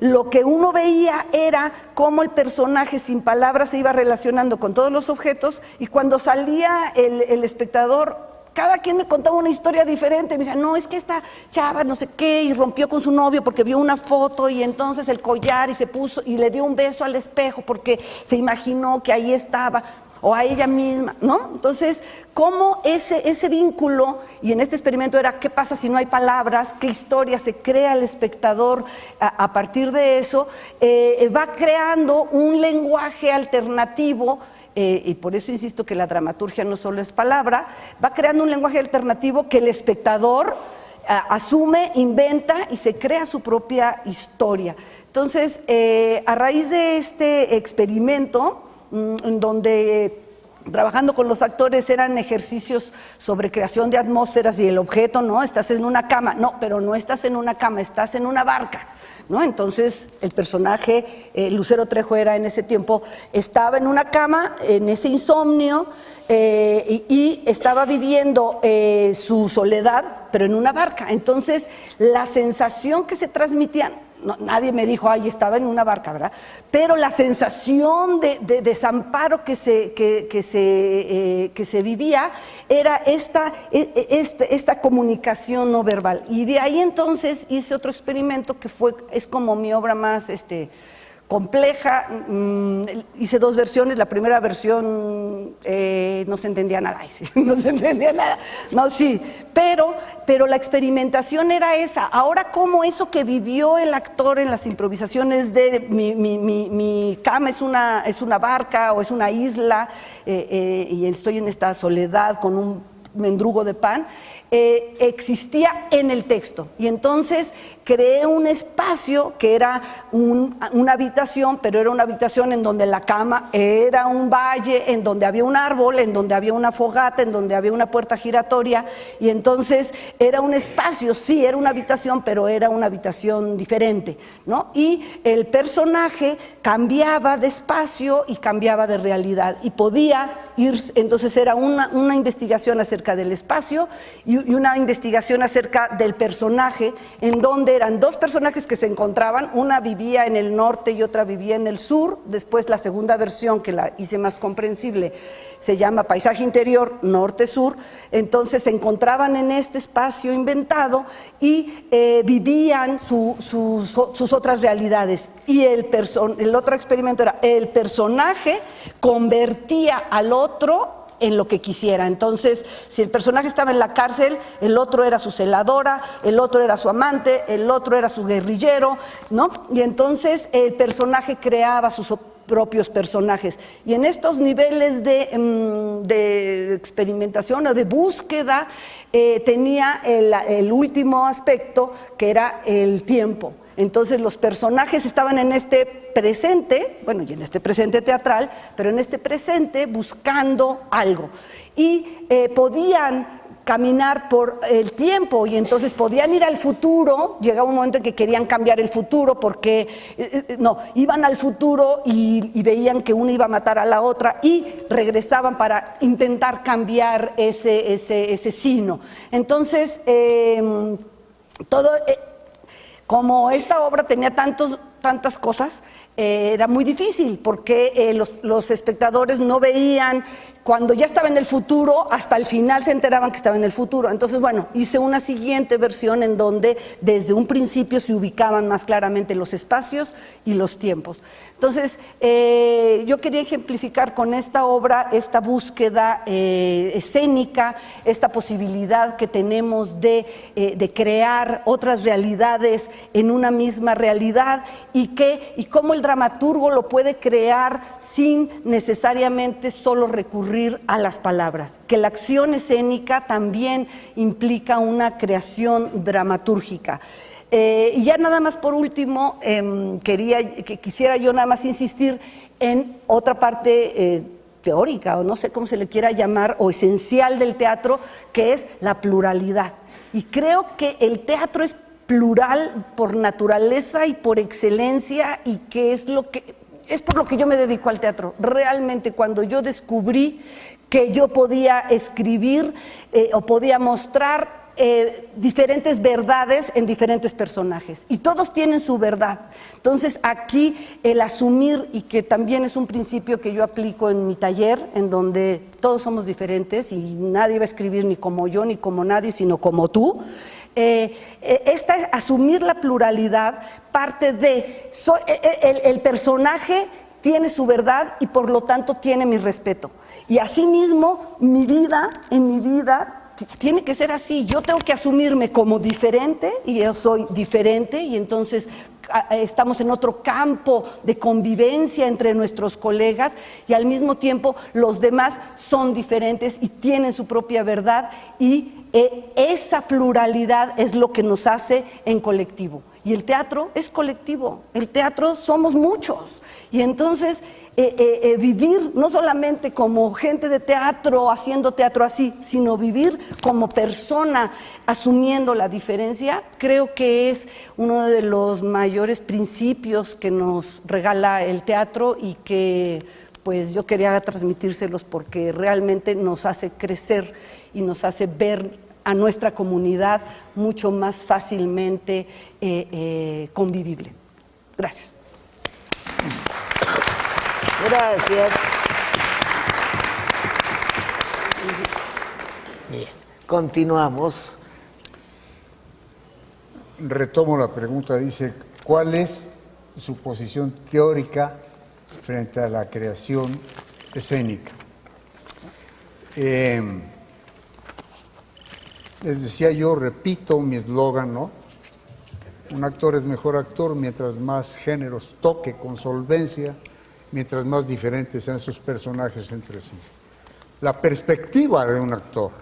lo que uno veía era cómo el personaje sin palabras se iba relacionando con todos los objetos y cuando salía el espectador, cada quien me contaba una historia diferente. Me decía, no, es que esta chava no sé qué, y rompió con su novio porque vio una foto y entonces el collar y se puso y le dio un beso al espejo porque se imaginó que ahí estaba, o a ella misma, ¿no? Entonces, cómo ese vínculo, y en este experimento era qué pasa si no hay palabras, qué historia se crea el espectador a partir de eso, va creando un lenguaje alternativo. Y por eso insisto que la dramaturgia no solo es palabra, va creando un lenguaje alternativo que el espectador asume, inventa y se crea su propia historia. Entonces, a raíz de este experimento, en donde trabajando con los actores eran ejercicios sobre creación de atmósferas y el objeto, no, estás en una cama, no, pero no estás en una cama, estás en una barca, ¿no? Entonces el personaje, Lucero Trejo era en ese tiempo, estaba en una cama, en ese insomnio, y estaba viviendo su soledad, pero en una barca. Entonces la sensación que se transmitían nadie me dijo, ay, estaba en una barca, ¿verdad? Pero la sensación de desamparo que se vivía era esta comunicación no verbal. Y de ahí entonces hice otro experimento que es como mi obra más compleja. Hice 2 versiones. La primera versión no se entendía nada. No se entendía nada. No, sí, pero la experimentación era esa. Ahora, como eso que vivió el actor en las improvisaciones de mi cama es una barca o es una isla, y estoy en esta soledad con un mendrugo de pan, existía en el texto. Y entonces creé un espacio que era una habitación, pero era una habitación en donde la cama era un valle, en donde había un árbol, en donde había una fogata, en donde había una puerta giratoria, y entonces era un espacio, sí, era una habitación, pero era una habitación diferente, ¿no? Y el personaje cambiaba de espacio y cambiaba de realidad, y podía ir, entonces era una investigación acerca del espacio y una investigación acerca del personaje, en donde eran 2 personajes que se encontraban, una vivía en el norte y otra vivía en el sur. Después la segunda versión, que la hice más comprensible, se llama Paisaje Interior Norte-Sur. Entonces se encontraban en este espacio inventado y vivían sus otras realidades. Y el otro experimento era, el personaje convertía al otro en lo que quisiera. Entonces, si el personaje estaba en la cárcel, el otro era su celadora, el otro era su amante, el otro era su guerrillero, ¿no? Y entonces el personaje creaba sus propios personajes. Y en estos niveles de experimentación o de búsqueda tenía el último aspecto, que era el tiempo. Entonces los personajes estaban en este presente, bueno, y en este presente teatral, pero en este presente buscando algo. Y podían caminar por el tiempo, y entonces podían ir al futuro. Llegaba un momento en que querían cambiar el futuro porque, iban al futuro y veían que una iba a matar a la otra y regresaban para intentar cambiar ese sino. Entonces, como esta obra tenía tantas cosas, era muy difícil porque los espectadores no veían cuando ya estaba en el futuro, hasta el final se enteraban que estaba en el futuro. Entonces, bueno, hice una siguiente versión en donde desde un principio se ubicaban más claramente los espacios y los tiempos. Entonces, yo quería ejemplificar con esta obra esta búsqueda escénica, esta posibilidad que tenemos de crear otras realidades en una misma realidad, y cómo el dramaturgo lo puede crear sin necesariamente solo recurrir a las palabras, que la acción escénica también implica una creación dramatúrgica. Y ya nada más por último, quisiera yo nada más insistir en otra parte teórica, o no sé cómo se le quiera llamar, o esencial del teatro, que es la pluralidad. Y creo que el teatro es plural por naturaleza y por excelencia, y que es por lo que yo me dedico al teatro. Realmente, cuando yo descubrí que yo podía escribir o podía mostrar diferentes verdades en diferentes personajes, y todos tienen su verdad. Entonces aquí el asumir, y que también es un principio que yo aplico en mi taller, en donde todos somos diferentes y nadie va a escribir ni como yo ni como nadie, sino como tú. Asumir la pluralidad parte de el personaje tiene su verdad y por lo tanto tiene mi respeto, y asimismo en mi vida tiene que ser así. Yo tengo que asumirme como diferente, y yo soy diferente, y entonces estamos en otro campo de convivencia entre nuestros colegas, y al mismo tiempo los demás son diferentes y tienen su propia verdad, y esa pluralidad es lo que nos hace en colectivo. Y el teatro es colectivo, el teatro somos muchos, y entonces vivir no solamente como gente de teatro haciendo teatro así, sino vivir como persona asumiendo la diferencia, creo que es uno de los mayores principios que nos regala el teatro, y que pues yo quería transmitírselos porque realmente nos hace crecer y nos hace ver a nuestra comunidad mucho más fácilmente convivible. Gracias. Gracias. Continuamos. Retomo la pregunta, dice, ¿cuál es su posición teórica frente a la creación escénica? Les decía yo, repito mi eslogan, ¿no? Un actor es mejor actor mientras más géneros toque con solvencia, mientras más diferentes sean sus personajes entre sí. La perspectiva de un actor,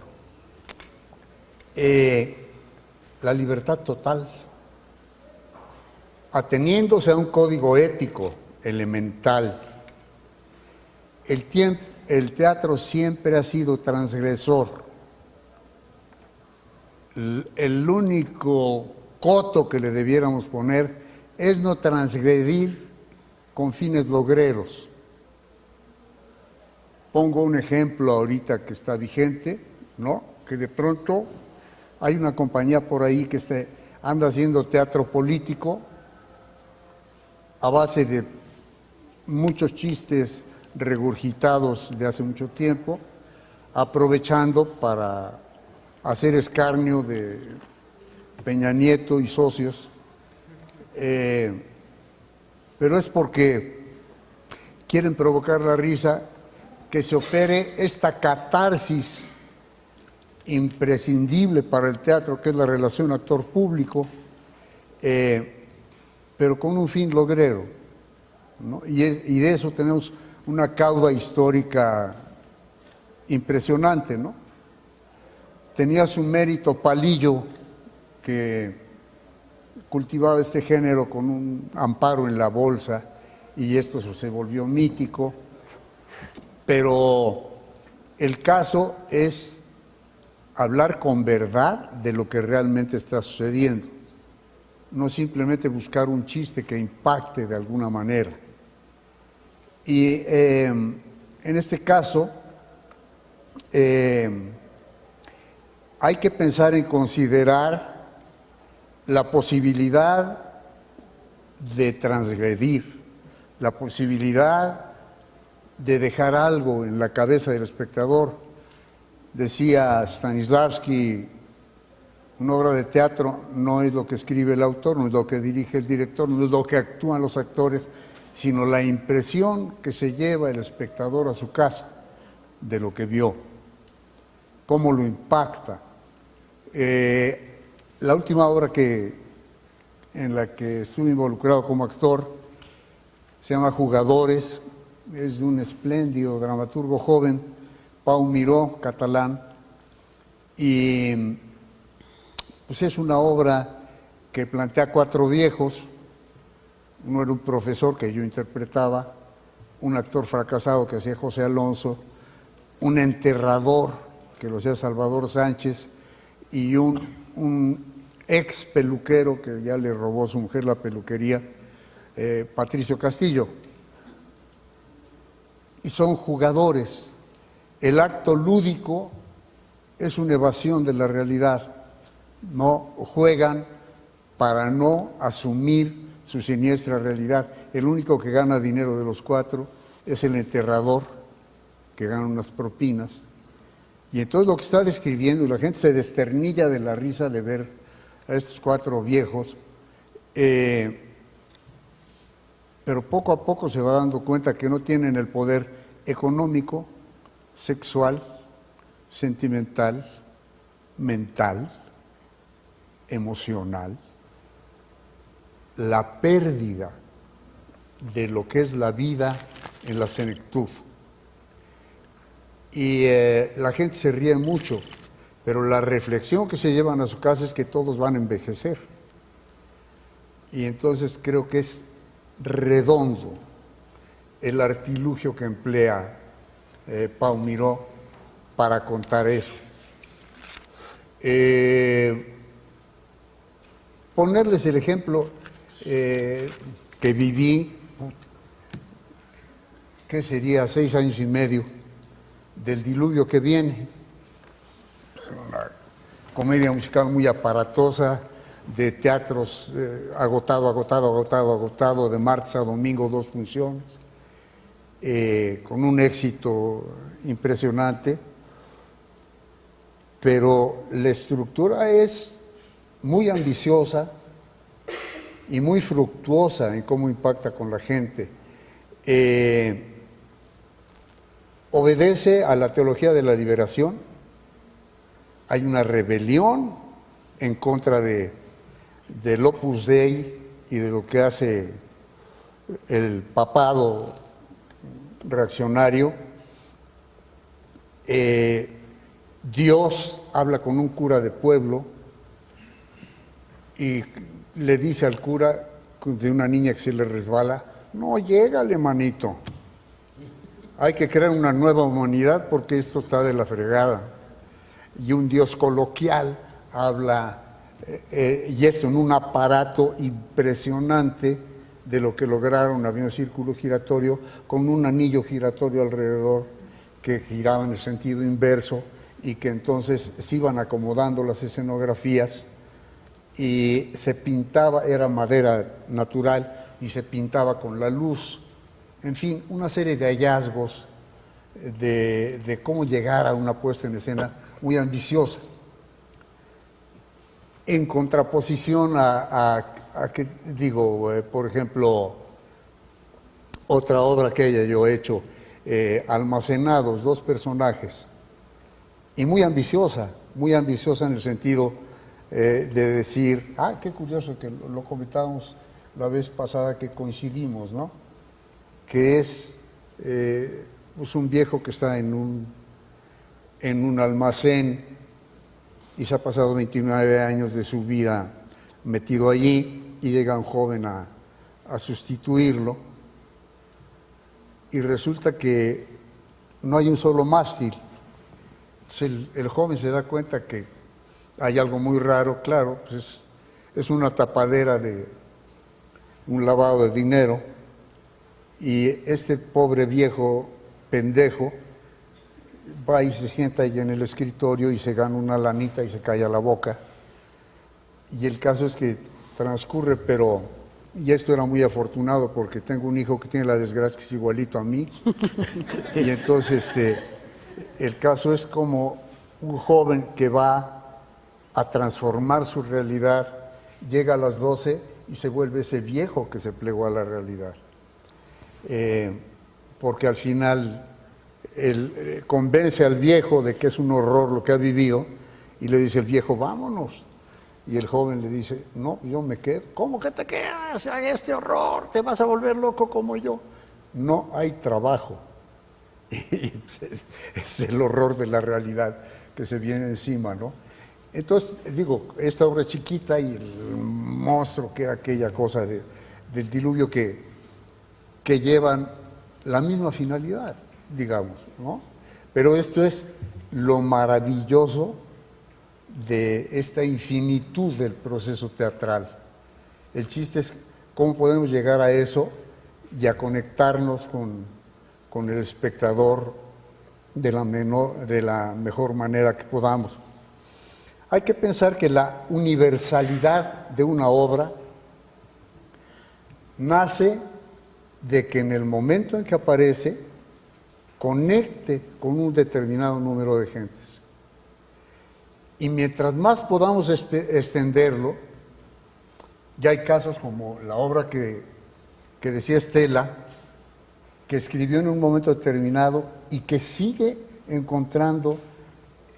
la libertad total, ateniéndose a un código ético elemental. El teatro siempre ha sido transgresor. El único coto que le debiéramos poner es no transgredir con fines logreros. Pongo un ejemplo ahorita que está vigente, ¿no? Que de pronto hay una compañía por ahí que anda haciendo teatro político a base de muchos chistes regurgitados de hace mucho tiempo, aprovechando para hacer escarnio de Peña Nieto y socios, pero es porque quieren provocar la risa, que se opere esta catarsis imprescindible para el teatro, que es la relación actor-público, pero con un fin logrero, ¿no? Y de eso tenemos una cauda histórica impresionante, ¿no? Tenía su mérito Palillo, que cultivaba este género con un amparo en la bolsa, y esto se volvió mítico, pero el caso es hablar con verdad de lo que realmente está sucediendo, no simplemente buscar un chiste que impacte de alguna manera. Y en este caso hay que pensar en considerar la posibilidad de transgredir, la posibilidad de dejar algo en la cabeza del espectador. Decía Stanislavski, una obra de teatro no es lo que escribe el autor, no es lo que dirige el director, no es lo que actúan los actores, sino la impresión que se lleva el espectador a su casa de lo que vio, cómo lo impacta. La última obra en la que estuve involucrado como actor se llama Jugadores, es de un espléndido dramaturgo joven, Pau Miró, catalán, y pues es una obra que plantea 4 viejos. Uno era un profesor que yo interpretaba, un actor fracasado que hacía José Alonso, un enterrador que lo hacía Salvador Sánchez y un ex peluquero que ya le robó a su mujer la peluquería, Patricio Castillo. Y son jugadores. El acto lúdico es una evasión de la realidad. No juegan para no asumir su siniestra realidad. El único que gana dinero de los 4 es el enterrador, que gana unas propinas. Y entonces lo que está describiendo, y la gente se desternilla de la risa de ver a estos 4 viejos, pero poco a poco se va dando cuenta que no tienen el poder económico, sexual, sentimental, mental, emocional, la pérdida de lo que es la vida en la senectud. Y la gente se ríe mucho, pero la reflexión que se llevan a su casa es que todos van a envejecer. Y entonces creo que es redondo el artilugio que emplea Pau Miró para contar eso. Ponerles el ejemplo que viví, que sería 6 años y medio, del diluvio que viene. comedia musical muy aparatosa, de teatros agotado, de martes a domingo 2 funciones, con un éxito impresionante, pero la estructura es muy ambiciosa y muy fructuosa en cómo impacta con la gente. Obedece a la teología de la liberación. Hay una rebelión en contra del Opus Dei y de lo que hace el papado reaccionario. Dios habla con un cura de pueblo y le dice al cura de una niña que se le resbala: no, llégale, manito. Hay que crear una nueva humanidad porque esto está de la fregada. Y un Dios coloquial habla, y esto en un aparato impresionante de lo que lograron. Había un círculo giratorio con un anillo giratorio alrededor que giraba en el sentido inverso y que entonces se iban acomodando las escenografías y se pintaba, era madera natural y se pintaba con la luz. En fin, una serie de hallazgos de cómo llegar a una puesta en escena muy ambiciosa. En contraposición a que digo, por ejemplo, otra obra que yo he hecho, Almacenados, 2 personajes, y muy ambiciosa en el sentido de decir, qué curioso que lo comentábamos la vez pasada que coincidimos, ¿no? Que es pues un viejo que está en un almacén y se ha pasado 29 años de su vida metido allí y llega un joven a sustituirlo y resulta que no hay un solo mástil. Entonces el joven se da cuenta que hay algo muy raro, claro, pues es una tapadera de un lavado de dinero y este pobre viejo pendejo va y se sienta ahí en el escritorio y se gana una lanita y se calla la boca. Y el caso es que transcurre, y esto era muy afortunado porque tengo un hijo que tiene la desgracia que es igualito a mí, y entonces el caso es como un joven que va a transformar su realidad, llega a las 12 y se vuelve ese viejo que se plegó a la realidad. Porque al final él convence al viejo de que es un horror lo que ha vivido y le dice el viejo, vámonos. Y el joven le dice, no, yo me quedo. ¿Cómo que te quedas a este horror? ¿Te vas a volver loco como yo? No hay trabajo. Y es el horror de la realidad que se viene encima, ¿no? Entonces, digo, esta obra chiquita y el monstruo que era aquella cosa del diluvio que llevan la misma finalidad, digamos, ¿no? Pero esto es lo maravilloso de esta infinitud del proceso teatral. El chiste es cómo podemos llegar a eso y a conectarnos con el espectador de la mejor manera que podamos. Hay que pensar que la universalidad de una obra nace de que en el momento en que aparece conecte con un determinado número de gentes. Y mientras más podamos extenderlo, ya hay casos como la obra que decía Estela, que escribió en un momento determinado y que sigue encontrando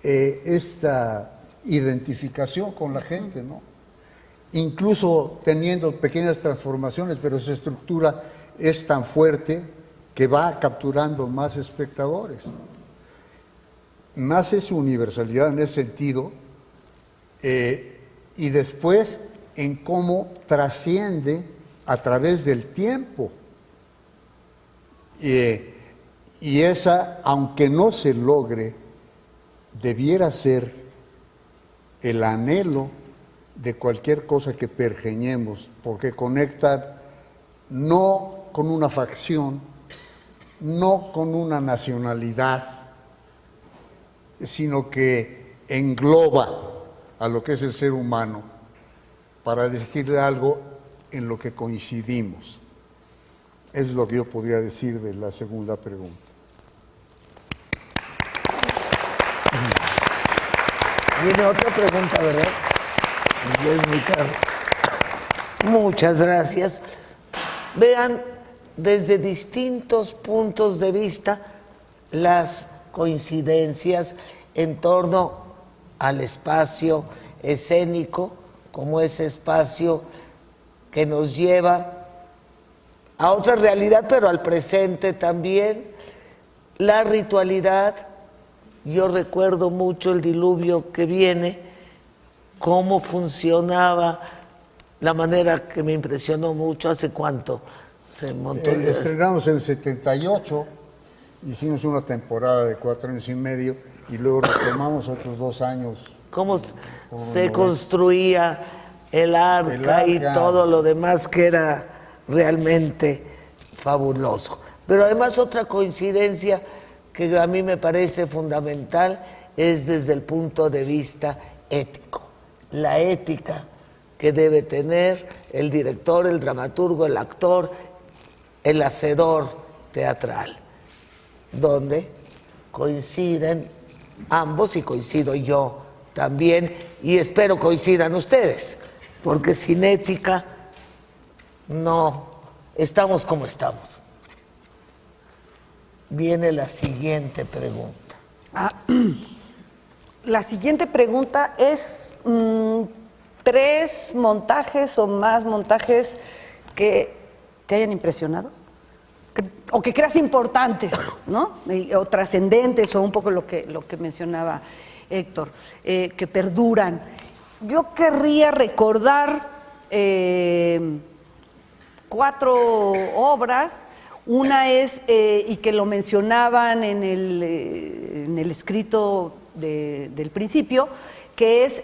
esta identificación con la gente, ¿no? Incluso teniendo pequeñas transformaciones, pero su estructura es tan fuerte que va capturando más espectadores. Nace su universalidad en ese sentido y después en cómo trasciende a través del tiempo. Y esa, aunque no se logre, debiera ser el anhelo de cualquier cosa que pergeñemos, porque conecta no con una facción, no con una nacionalidad, sino que engloba a lo que es el ser humano para decirle algo en lo que coincidimos. Eso es lo que yo podría decir de la segunda pregunta. Viene otra pregunta, ¿verdad? Es muy tarde. Muchas gracias. Vean desde distintos puntos de vista las coincidencias en torno al espacio escénico, como ese espacio que nos lleva a otra realidad, pero al presente también. La ritualidad, yo recuerdo mucho el diluvio que viene, cómo funcionaba, la manera que me impresionó mucho. ¿Hace cuánto se montó el Estrenamos en el 78, hicimos una temporada de 4 años y medio y luego retomamos otros 2 años. ¿Cómo se construía el arca y todo lo demás, que era realmente fabuloso? Pero además otra coincidencia que a mí me parece fundamental es desde el punto de vista ético. La ética que debe tener el director, el dramaturgo, el actor, el hacedor teatral, donde coinciden ambos y coincido yo también, y espero coincidan ustedes, porque sin ética no estamos como estamos. Viene la siguiente pregunta. La siguiente pregunta es 3 montajes o más montajes que te hayan impresionado o que creas importantes, ¿no? O trascendentes, o un poco lo que mencionaba Héctor, que perduran. Yo querría recordar 4 obras. Una es, y que lo mencionaban en el escrito del principio, que es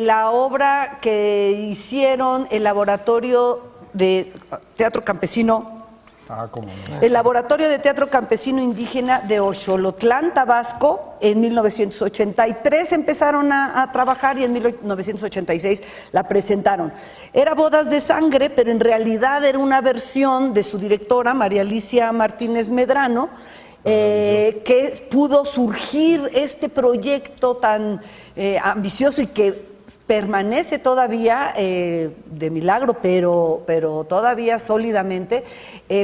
la obra que hicieron el Laboratorio de Teatro Campesino. ¿Cómo no? El Laboratorio de Teatro Campesino Indígena de Oxolotlán, Tabasco. En 1983 empezaron a trabajar y en 1986 la presentaron. Era Bodas de Sangre, pero en realidad era una versión de su directora, María Alicia Martínez Medrano, que pudo surgir este proyecto tan ambicioso y que permanece todavía de milagro, pero todavía sólidamente,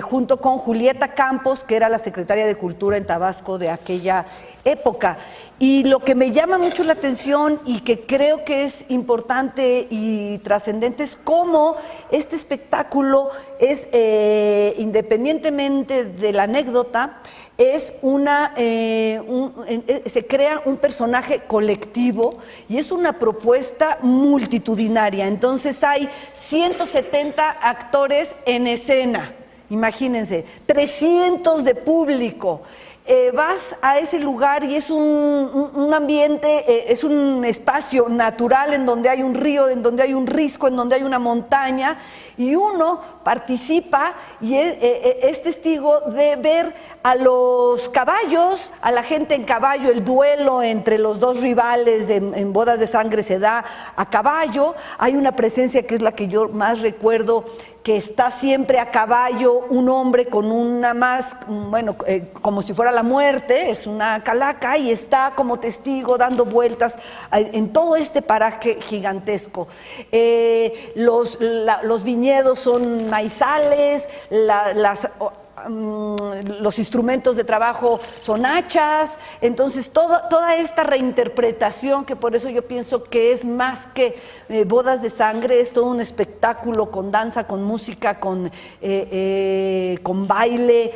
junto con Julieta Campos, que era la secretaria de Cultura en Tabasco de aquella época. Y lo que me llama mucho la atención y que creo que es importante y trascendente es cómo este espectáculo es, independientemente de la anécdota, es se crea un personaje colectivo y es una propuesta multitudinaria. Entonces hay 170 actores en escena, imagínense, 300 de público. Vas a ese lugar y es un ambiente, es un espacio natural en donde hay un río, en donde hay un risco, en donde hay una montaña, y uno participa y es testigo de ver a los caballos, a la gente en caballo. El duelo entre los 2 rivales en Bodas de Sangre se da a caballo. Hay una presencia que es la que yo más recuerdo, que está siempre a caballo, un hombre con una máscara, bueno, como si fuera la muerte, es una calaca, y está como testigo dando vueltas en todo este paraje gigantesco. Los viñedos son maizales, los instrumentos de trabajo son hachas. Entonces toda esta reinterpretación, que por eso yo pienso que es más que Bodas de Sangre, es todo un espectáculo con danza, con música, con baile.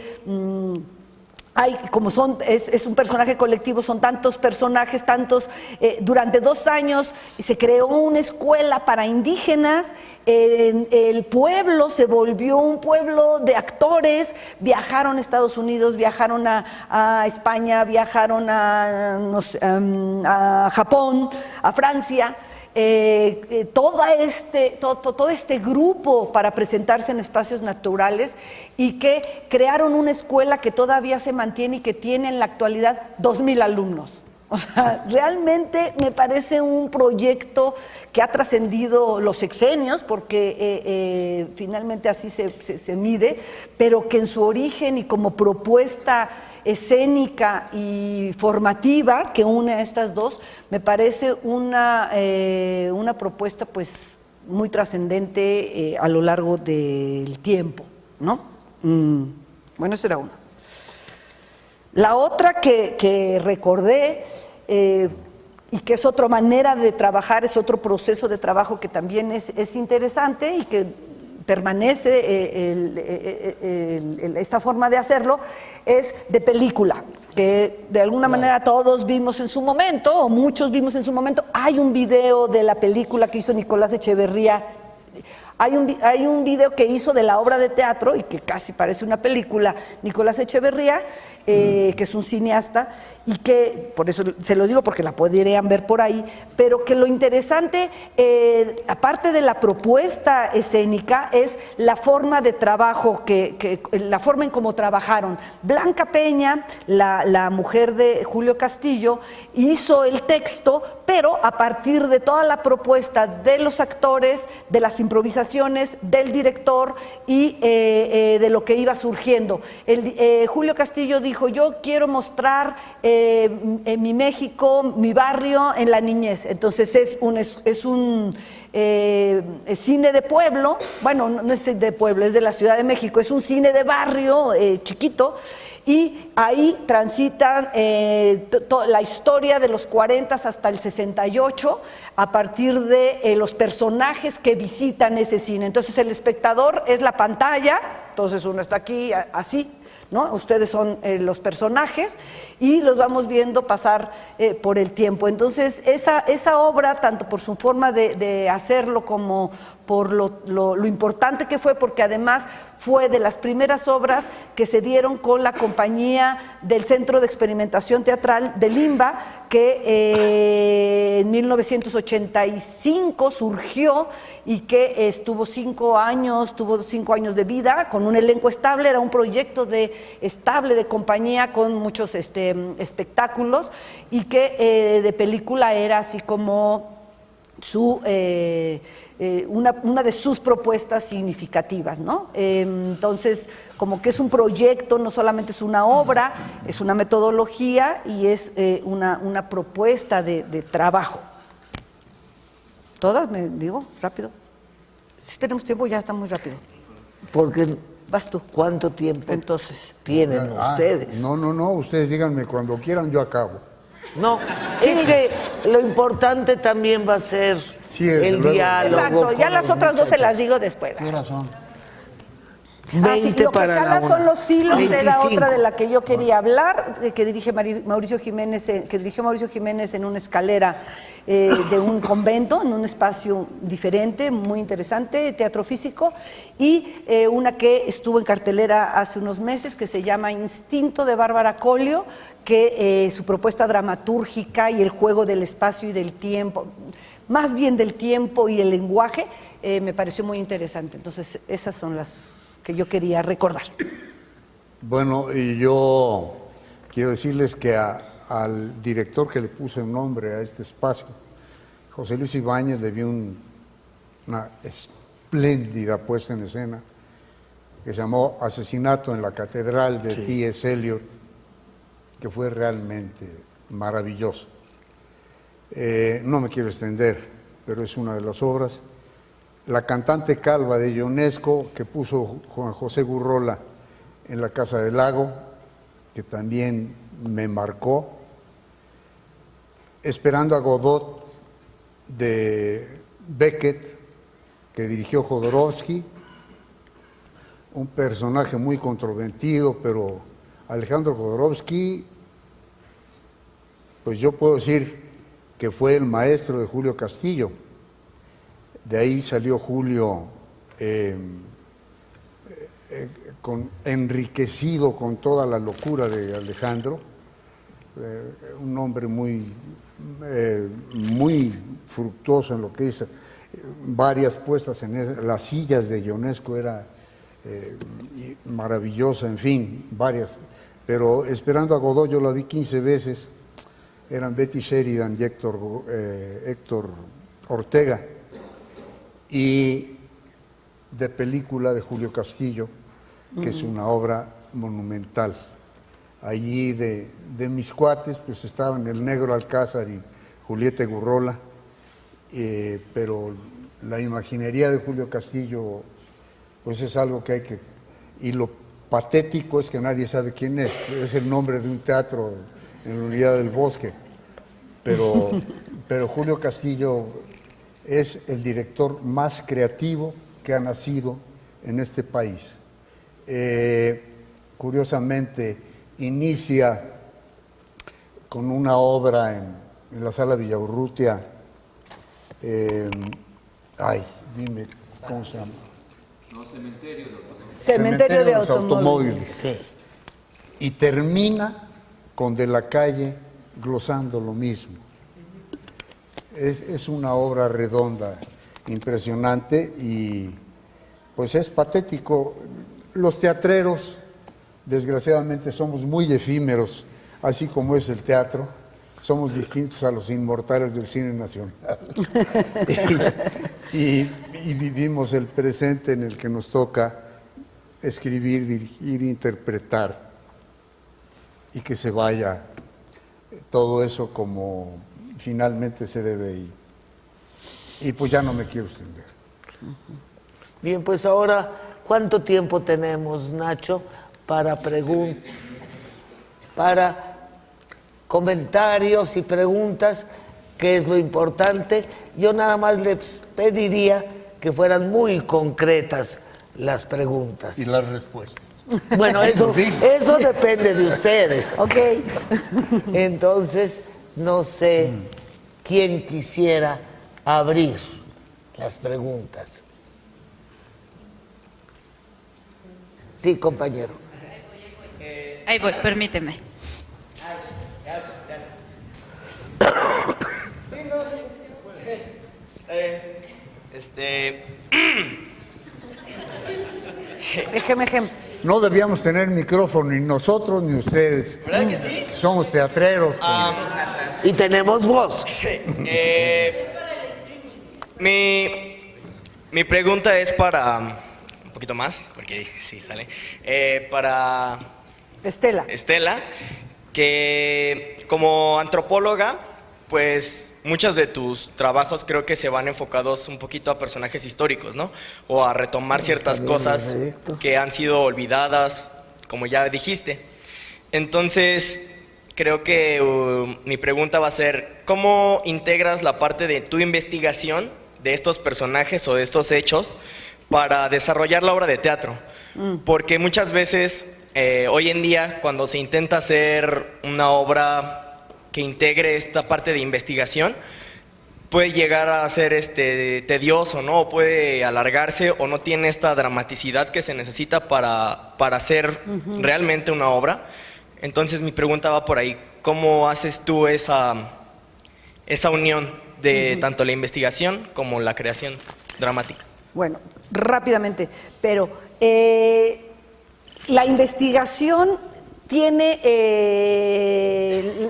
Es un personaje colectivo, son tantos personajes, durante 2 años se creó una escuela para indígenas. El pueblo se volvió un pueblo de actores, viajaron a Estados Unidos, viajaron a España, viajaron a Japón, a Francia. Todo este grupo para presentarse en espacios naturales, y que crearon una escuela que todavía se mantiene y que tiene en la actualidad 2,000 alumnos. O sea, realmente me parece un proyecto que ha trascendido los sexenios, porque finalmente así se mide, pero que en su origen y como propuesta escénica y formativa que une a estas dos, me parece una propuesta pues muy trascendente a lo largo del tiempo, ¿no? Bueno, esa era una. La otra que recordé, y que es otra manera de trabajar, es otro proceso de trabajo que también es interesante y que permanece esta forma de hacerlo, es de película, que de alguna manera todos vimos en su momento, o muchos vimos en su momento. Hay un video de la película que hizo Nicolás Echeverría. Hay un video que hizo de la obra de teatro y que casi parece una película, Nicolás Echeverría, que es un cineasta, y que, por eso se lo digo porque la podrían ver por ahí, pero que lo interesante, aparte de la propuesta escénica, es la forma de trabajo, la forma en cómo trabajaron. Blanca Peña, la mujer de Julio Castillo, hizo el texto, pero a partir de toda la propuesta de los actores, de las improvisaciones, del director y de lo que iba surgiendo. Julio Castillo dijo: yo quiero mostrar en mi México, mi barrio, en la niñez. Entonces es un cine de pueblo, bueno, no es de pueblo, es de la Ciudad de México, es un cine de barrio chiquito, y ahí transitan la historia de los 40 hasta el 68 a partir de los personajes que visitan ese cine. Entonces el espectador es la pantalla, entonces uno está aquí así, ¿no? Ustedes son los personajes y los vamos viendo pasar por el tiempo. Entonces esa obra, tanto por su forma de hacerlo como por lo importante que fue, porque además fue de las primeras obras que se dieron con la compañía del Centro de Experimentación Teatral de Limba, que en 1985 surgió y que tuvo 5 años de vida con un elenco estable. Era un proyecto estable de compañía con muchos espectáculos, y que de película era así como una de sus propuestas significativas, ¿no? Entonces, como que es un proyecto, no solamente es una obra, es una metodología y es una propuesta de trabajo. ¿Todas? ¿Me digo? ¿Rápido? Si tenemos tiempo, ya está muy rápido. Porque vas tú. ¿Cuánto tiempo entonces tienen ustedes? No, ustedes díganme cuando quieran, yo acabo. No, es que lo importante también va a ser el diálogo. Exacto, ya las otras dos se las digo después. Tiene razón. 20 lo para que la son los filos 25. era otra de la que yo quería hablar, que dirigió Mauricio Jiménez en una escalera de un convento, en un espacio diferente, muy interesante, teatro físico, y una que estuvo en cartelera hace unos meses, que se llama Instinto, de Bárbara Collio, que su propuesta dramatúrgica y el juego del espacio y del tiempo, más bien del tiempo y el lenguaje, me pareció muy interesante. Entonces, esas son las que yo quería recordar. Bueno, y yo quiero decirles que al director que le puso el nombre a este espacio, José Luis Ibáñez, le dio una espléndida puesta en escena que se llamó Asesinato en la Catedral de T.S. Eliot, que fue realmente maravilloso. No me quiero extender, pero es una de las obras. La cantante calva de Ionesco, que puso Juan José Gurrola en la Casa del Lago, que también me marcó. Esperando a Godot, de Beckett, que dirigió Jodorowsky, un personaje muy controvertido, pero Alejandro Jodorowsky, pues yo puedo decir que fue el maestro de Julio Castillo. De ahí salió Julio enriquecido con toda la locura de Alejandro, un hombre muy fructuoso en lo que hizo, varias puestas en las sillas de Ionesco, era maravillosa, en fin, varias. Pero Esperando a Godot yo la vi 15 veces eran Betty Sheridan y Héctor Ortega, y de película de Julio Castillo, que es una obra monumental. Allí de mis cuates pues estaban el Negro Alcázar y Julieta Gurrola, pero la imaginería de Julio Castillo pues es algo que hay que... Y lo patético es que nadie sabe quién es el nombre de un teatro en la Unidad del Bosque, pero Julio Castillo es el director más creativo que ha nacido en este país. Curiosamente, inicia con una obra en la Sala Villaurrutia, dime, ¿cómo se llama? No, Cementerio de los Automóviles. Sí. Y termina con De la Calle glosando lo mismo. Es una obra redonda, impresionante, y pues es patético. Los teatreros, desgraciadamente, somos muy efímeros, así como es el teatro. Somos distintos a los inmortales del cine nacional. y vivimos el presente en el que nos toca escribir, dirigir, interpretar, y que se vaya todo eso como finalmente se debe ir. Y pues ya no me quiero extender. Bien, pues ahora, ¿cuánto tiempo tenemos, Nacho, para comentarios y preguntas, que es lo importante? Yo nada más les pediría que fueran muy concretas las preguntas. Y las respuestas. Bueno, eso depende de ustedes. Ok. Entonces, no sé quién quisiera abrir las preguntas. Sí, compañero. Ahí voy, permíteme. Ejem. No debíamos tener micrófono ni nosotros ni ustedes. ¿Verdad que sí? Somos teatreros. Y tenemos voz. Mi pregunta es para un poquito más, porque sí sale, para Estela, que como antropóloga, pues muchos de tus trabajos creo que se van enfocados un poquito a personajes históricos, ¿no? O a retomar ciertas cosas que han sido olvidadas, como ya dijiste. Entonces, creo que mi pregunta va a ser, ¿cómo integras la parte de tu investigación de estos personajes o de estos hechos para desarrollar la obra de teatro? Porque muchas veces, hoy en día, cuando se intenta hacer una obra que integre esta parte de investigación, puede llegar a ser tedioso, ¿no? O puede alargarse, o no tiene esta dramaticidad que se necesita para hacer realmente una obra. Entonces mi pregunta va por ahí, ¿cómo haces tú esa unión de tanto la investigación como la creación dramática? Bueno, rápidamente, pero la investigación tiene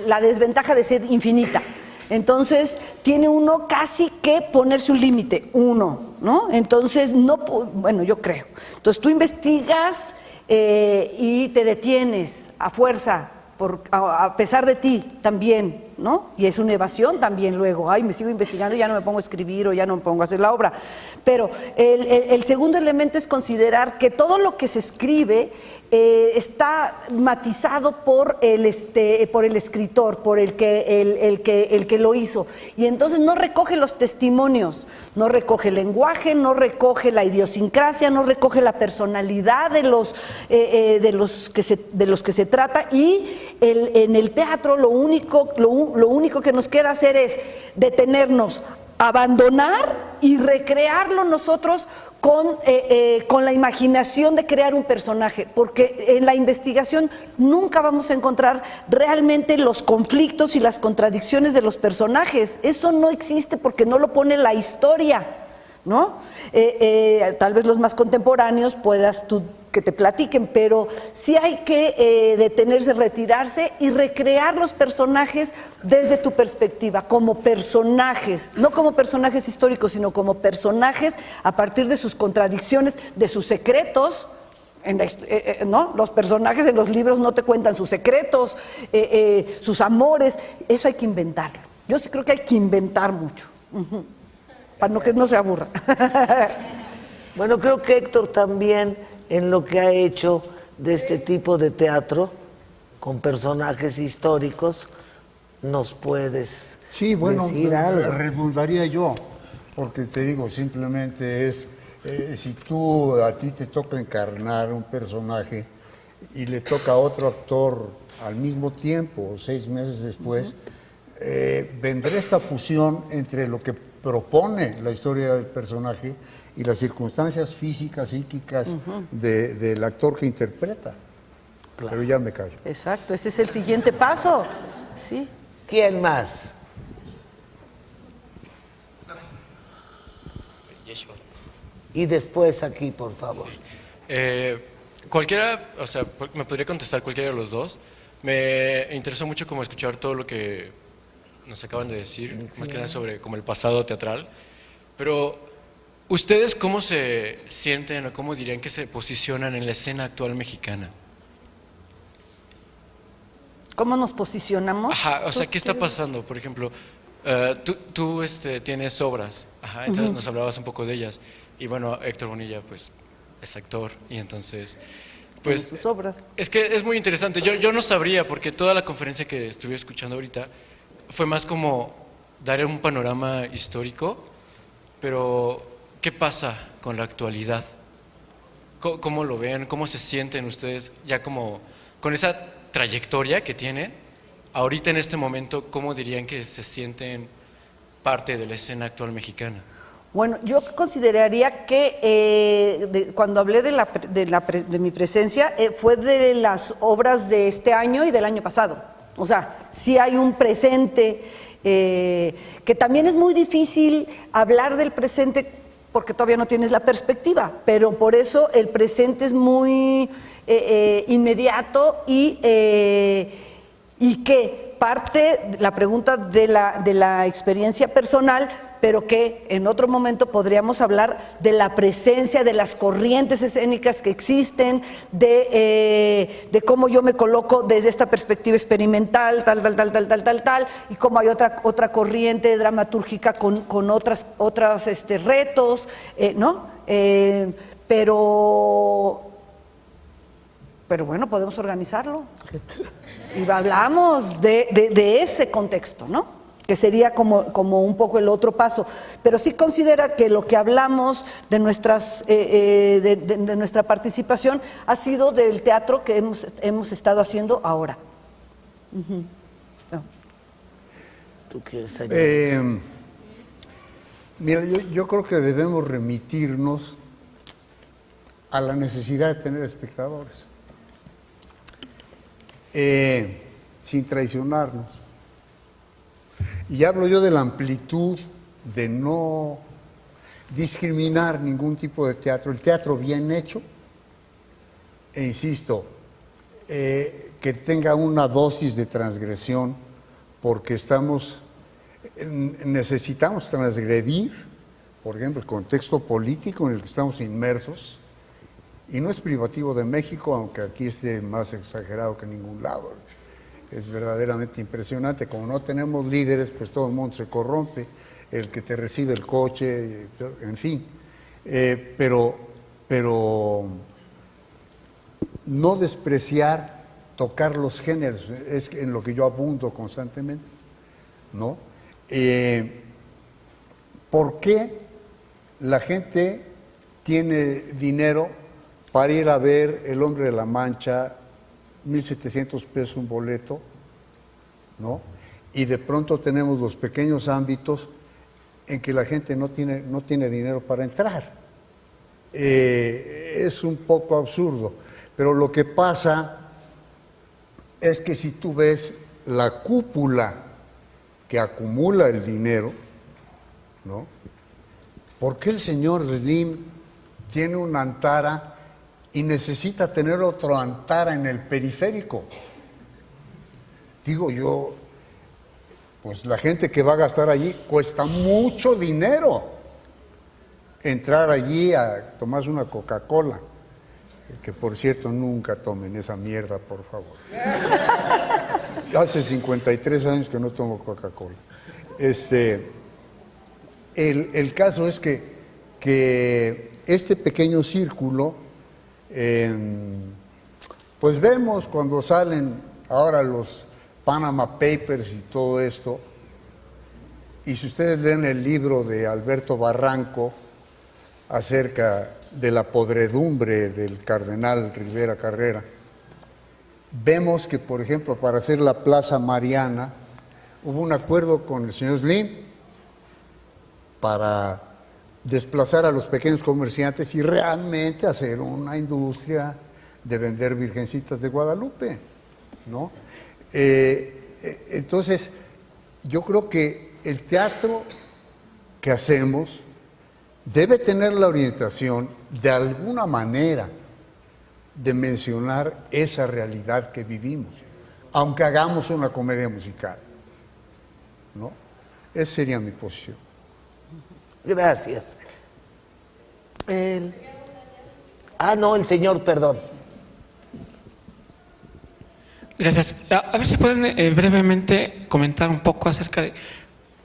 la desventaja de ser infinita. Entonces, tiene uno casi que ponerse un límite, ¿no? Entonces, bueno, yo creo. Entonces, tú investigas y te detienes a fuerza, a pesar de ti también, ¿no? Y es una evasión también luego. Me sigo investigando y ya no me pongo a escribir o ya no me pongo a hacer la obra. Pero el segundo elemento es considerar que todo lo que se escribe está matizado por el escritor, por el que lo hizo. Y entonces no recoge los testimonios, no recoge el lenguaje, no recoge la idiosincrasia, no recoge la personalidad de los que se trata. Y en el teatro lo único que nos queda hacer es detenernos, abandonar y recrearlo nosotros con la imaginación de crear un personaje, porque en la investigación nunca vamos a encontrar realmente los conflictos y las contradicciones de los personajes. Eso no existe porque no lo pone la historia, ¿no? Tal vez los más contemporáneos puedas tú que te platiquen, pero sí hay que detenerse, retirarse y recrear los personajes desde tu perspectiva, como personajes, no como personajes históricos, sino como personajes a partir de sus contradicciones, de sus secretos. ¿No? Los personajes en los libros no te cuentan sus secretos, sus amores, eso hay que inventarlo. Yo sí creo que hay que inventar mucho, para que no se aburra. Bueno, creo que Héctor también, en lo que ha hecho de este tipo de teatro, con personajes históricos, nos puedes decir algo. Redundaría yo, porque te digo, simplemente es... si a ti te toca encarnar un personaje y le toca a otro actor al mismo tiempo, 6 meses después, vendrá esta fusión entre lo que propone la historia del personaje y las circunstancias físicas, psíquicas del actor que interpreta. Claro. Pero ya me callo. Exacto, ese es el siguiente paso. ¿Sí? ¿Quién más? Y después aquí, por favor. Cualquiera, o sea, me podría contestar cualquiera de los dos. Me interesó mucho como escuchar todo lo que nos acaban de decir, más que nada sobre como el pasado teatral. Pero, ¿ustedes cómo se sienten o cómo dirían que se posicionan en la escena actual mexicana? ¿Cómo nos posicionamos? Ajá, o sea, ¿qué está pasando? Por ejemplo, tú tienes obras, entonces nos hablabas un poco de ellas. Y bueno, Héctor Bonilla, pues, es actor, y entonces, pues... sus obras. Es que es muy interesante. Yo no sabría, porque toda la conferencia que estuve escuchando ahorita fue más como dar un panorama histórico, pero ¿qué pasa con la actualidad? ¿Cómo lo ven? ¿Cómo se sienten ustedes ya como con esa trayectoria que tienen? Ahorita en este momento, ¿cómo dirían que se sienten parte de la escena actual mexicana? Bueno, yo consideraría que cuando hablé de mi presencia fue de las obras de este año y del año pasado. O sea, sí hay un presente, que también es muy difícil hablar del presente porque todavía no tienes la perspectiva, pero por eso el presente es muy inmediato y que parte la pregunta de la experiencia personal, pero que en otro momento podríamos hablar de la presencia de las corrientes escénicas que existen, de cómo yo me coloco desde esta perspectiva experimental, tal, y cómo hay otra corriente dramatúrgica con otros retos, ¿no? Pero bueno, podemos organizarlo. Y hablamos de ese contexto, ¿no? Que sería como un poco el otro paso. Pero sí considera que lo que hablamos de nuestra participación ha sido del teatro que hemos estado haciendo ahora. No. ¿Tú quieres añadir? Mira, yo creo que debemos remitirnos a la necesidad de tener espectadores. Sin traicionarnos. Y hablo yo de la amplitud de no discriminar ningún tipo de teatro. El teatro bien hecho, e insisto, que tenga una dosis de transgresión, porque necesitamos transgredir, por ejemplo, el contexto político en el que estamos inmersos, y no es privativo de México, aunque aquí esté más exagerado que en ningún lado. Es verdaderamente impresionante. Como no tenemos líderes, pues todo el mundo se corrompe, el que te recibe el coche, en fin. Pero no despreciar, tocar los géneros, es en lo que yo abundo constantemente, ¿no? ¿Por qué la gente tiene dinero para ir a ver El Hombre de la Mancha, 1,700 pesos un boleto, ¿no? Y de pronto tenemos los pequeños ámbitos en que la gente no tiene dinero para entrar? Es un poco absurdo, pero lo que pasa es que si tú ves la cúpula que acumula el dinero, ¿no? ¿Por qué el señor Slim tiene una antara y necesita tener otro Antara en el periférico. Digo yo, pues la gente que va a gastar allí cuesta mucho dinero entrar allí a tomarse una Coca-Cola, que por cierto nunca tomen esa mierda, por favor. Hace 53 años que no tomo Coca-Cola. El caso es que este pequeño círculo, pues vemos cuando salen ahora los Panama Papers y todo esto, y si ustedes leen el libro de Alberto Barranco acerca de la podredumbre del cardenal Rivera Carrera, vemos que, por ejemplo, para hacer la Plaza Mariana, hubo un acuerdo con el señor Slim para desplazar a los pequeños comerciantes y realmente hacer una industria de vender virgencitas de Guadalupe, ¿no? Entonces, yo creo que el teatro que hacemos debe tener la orientación, de alguna manera, de mencionar esa realidad que vivimos, aunque hagamos una comedia musical, ¿no? Esa sería mi posición. Gracias. No, el señor, perdón. Gracias. A ver si pueden brevemente comentar un poco acerca de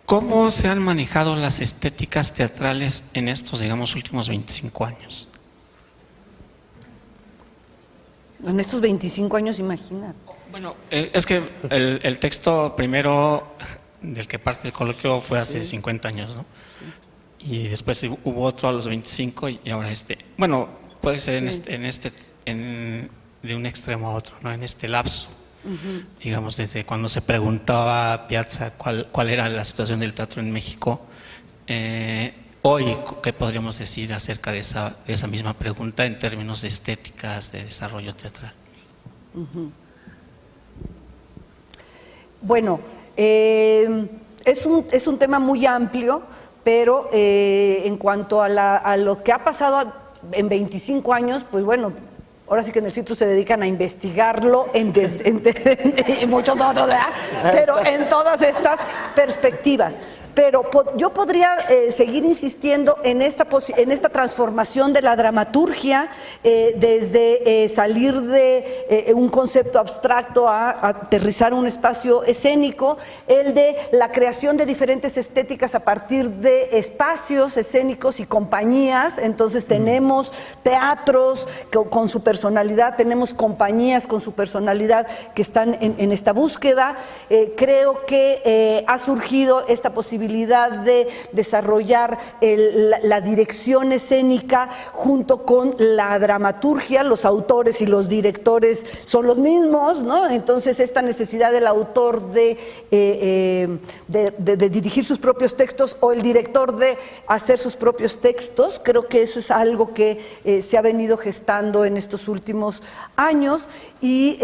cómo se han manejado las estéticas teatrales en estos, digamos, últimos 25 años. En estos 25 años, imagínate. Bueno, es que el texto primero del que parte el coloquio fue hace 50 años, ¿no? Y después hubo otro a los 25 y ahora bueno, puede ser de un extremo a otro, ¿no? En este lapso. Digamos, desde cuando se preguntaba a Piazza cuál era la situación del teatro en México, hoy, ¿qué podríamos decir acerca de esa misma pregunta en términos de estéticas, de desarrollo teatral? Bueno, es un tema muy amplio, pero en cuanto a lo que ha pasado en 25 años, pues bueno, ahora sí que en el CITRU se dedican a investigarlo y muchos otros, ¿verdad? Pero en todas estas perspectivas. Pero yo podría seguir insistiendo en esta transformación de la dramaturgia, desde salir de un concepto abstracto a aterrizar un espacio escénico, el de la creación de diferentes estéticas a partir de espacios escénicos y compañías. Entonces tenemos teatros con su personalidad, tenemos compañías con su personalidad que están en esta búsqueda. Creo que ha surgido esta posibilidad de desarrollar la dirección escénica junto con la dramaturgia. Los autores y los directores son los mismos, ¿no? Entonces esta necesidad del autor de dirigir sus propios textos o el director de hacer sus propios textos, creo que eso es algo que se ha venido gestando en estos últimos años. Y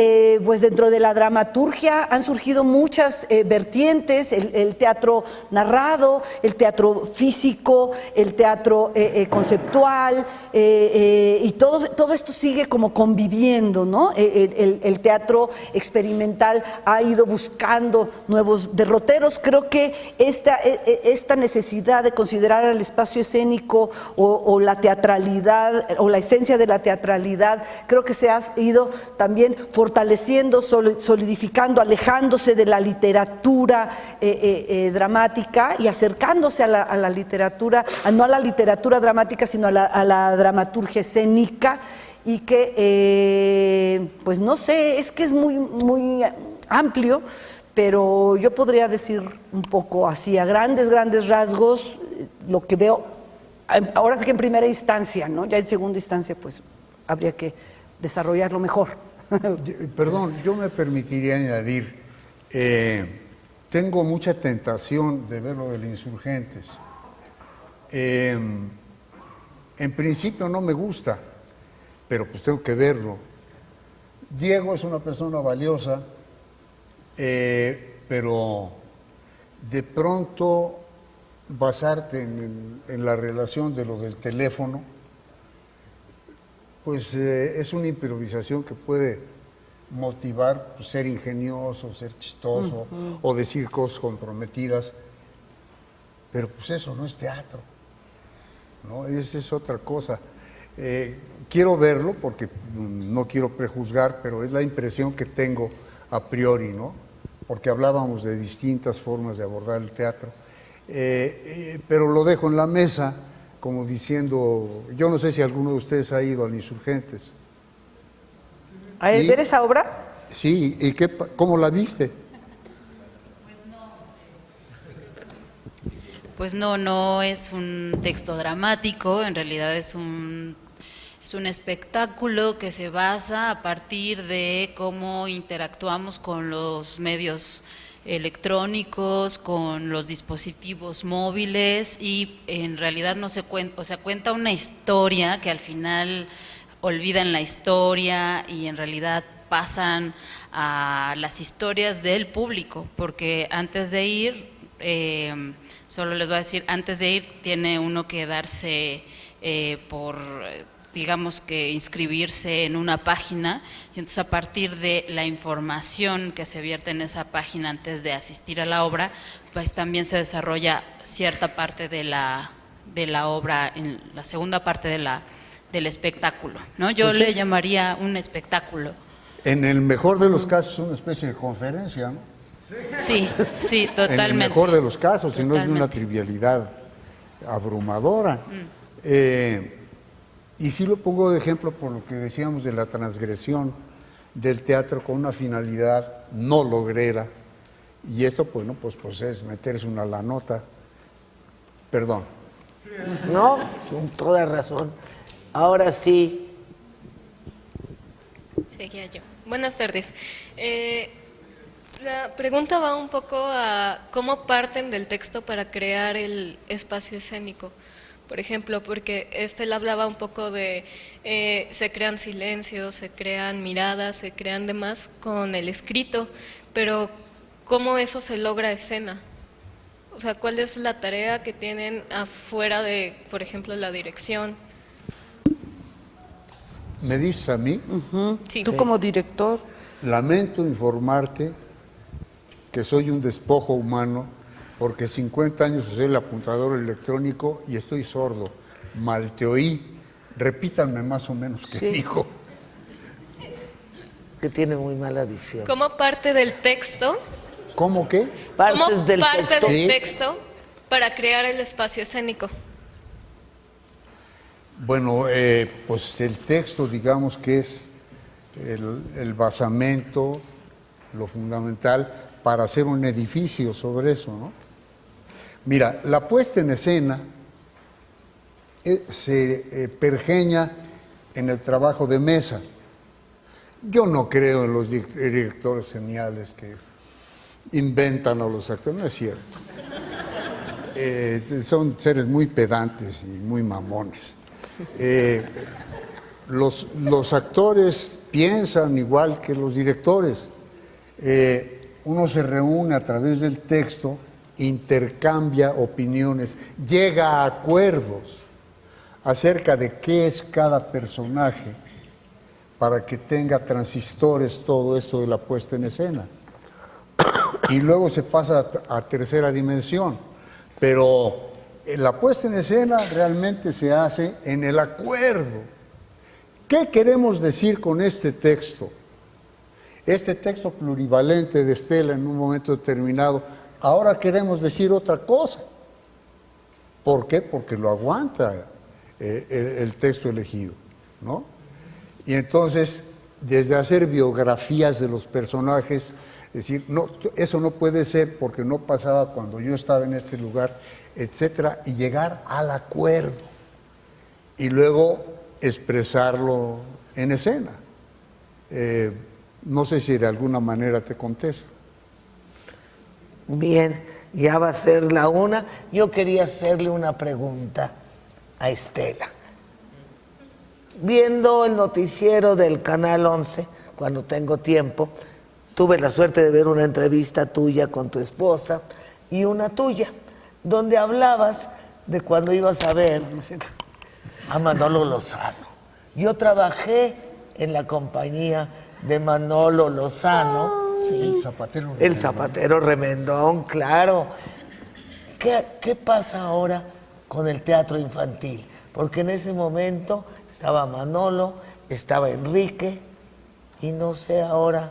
pues dentro de la dramaturgia han surgido muchas vertientes, el teatro narrado, el teatro físico, el teatro conceptual, y todo esto sigue como conviviendo, ¿no? El teatro experimental ha ido buscando nuevos derroteros. Creo que esta necesidad de considerar al espacio escénico o la teatralidad o la esencia de la teatralidad, creo que se ha ido también fortaleciendo, solidificando, alejándose de la literatura dramática y acercándose a la literatura, no a la literatura dramática, sino a la dramaturgia escénica, y que, pues no sé, es que es muy, muy amplio, pero yo podría decir un poco así, a grandes rasgos, lo que veo, ahora sí que en primera instancia, ¿no? Ya en segunda instancia, pues habría que desarrollarlo mejor. Perdón, yo me permitiría añadir, tengo mucha tentación de ver lo de los Insurgentes. En principio no me gusta, pero pues tengo que verlo. Diego es una persona valiosa, pero de pronto basarte en la relación de lo del teléfono, pues es una improvisación que puede motivar, pues, ser ingenioso, ser chistoso, o decir cosas comprometidas, pero pues eso no es teatro, ¿no? Esa es otra cosa. Quiero verlo porque no quiero prejuzgar, pero es la impresión que tengo a priori, ¿no? Porque hablábamos de distintas formas de abordar el teatro, pero lo dejo en la mesa como diciendo, yo no sé si alguno de ustedes ha ido al Insurgentes. ¿A ver esa obra? Sí, ¿y cómo la viste? Pues no es un texto dramático, en realidad es un espectáculo que se basa a partir de cómo interactuamos con los medios electrónicos, con los dispositivos móviles, y en realidad no se cuenta, o sea, cuenta una historia que al final olvidan la historia y en realidad pasan a las historias del público, porque antes de ir, solo les voy a decir, antes de ir tiene uno que darse digamos que inscribirse en una página, y entonces a partir de la información que se vierte en esa página antes de asistir a la obra, pues también se desarrolla cierta parte de la obra, en la segunda parte del espectáculo, ¿no? Yo le llamaría un espectáculo. En el mejor de los casos, una especie de conferencia, ¿no? Sí, sí, totalmente. En el mejor de los casos, si no es de una Totalmente. trivialidad abrumadora. Y sí lo pongo de ejemplo por lo que decíamos de la transgresión del teatro con una finalidad no logrera. Y esto, bueno, pues es meterse una la nota. Perdón. No, con toda razón. Ahora sí. Seguía yo. Buenas tardes. La pregunta va un poco a cómo parten del texto para crear el espacio escénico. Por ejemplo, porque él hablaba un poco de se crean silencios, se crean miradas, se crean demás con el escrito, pero ¿cómo eso se logra a escena? O sea, ¿cuál es la tarea que tienen afuera de, por ejemplo, la dirección? ¿Me dices a mí? Sí. Tú como director. Lamento informarte que soy un despojo humano porque 50 años usé el apuntador electrónico y estoy sordo. Mal te oí. Repítanme más o menos qué dijo. Que tiene muy mala dicción. ¿Cómo parte del texto? ¿Cómo qué? Partes del parte texto. del Sí. texto para crear el espacio escénico? Bueno, pues el texto, digamos que es el basamento, lo fundamental para hacer un edificio sobre eso, ¿no? Mira, la puesta en escena se pergeña en el trabajo de mesa. Yo no creo en los directores geniales que inventan a los actores, no es cierto. Son seres muy pedantes y muy mamones. Los actores piensan igual que los directores. Uno se reúne a través del texto, intercambia opiniones, llega a acuerdos acerca de qué es cada personaje para que tenga transistores todo esto de la puesta en escena. Y luego se pasa a tercera dimensión, pero la puesta en escena realmente se hace en el acuerdo. ¿Qué queremos decir con este texto? Este texto plurivalente de Estela en un momento determinado, ahora queremos decir otra cosa. ¿Por qué? Porque lo aguanta el texto elegido, ¿no? Y entonces, desde hacer biografías de los personajes, decir, no, eso no puede ser porque no pasaba cuando yo estaba en este lugar, etcétera, y llegar al acuerdo y luego expresarlo en escena. No sé si de alguna manera te contesto. Bien, ya va a ser la una. Yo quería hacerle una pregunta a Estela. Viendo el noticiero del Canal 11, cuando tengo tiempo, tuve la suerte de ver una entrevista tuya con tu esposa y una tuya, donde hablabas de cuando ibas a ver a Manolo Lozano. Yo trabajé en la compañía de Manolo Lozano. Sí. El zapatero Remendón, claro. ¿Qué pasa ahora con el teatro infantil? Porque en ese momento estaba Manolo, estaba Enrique, y no sé ahora,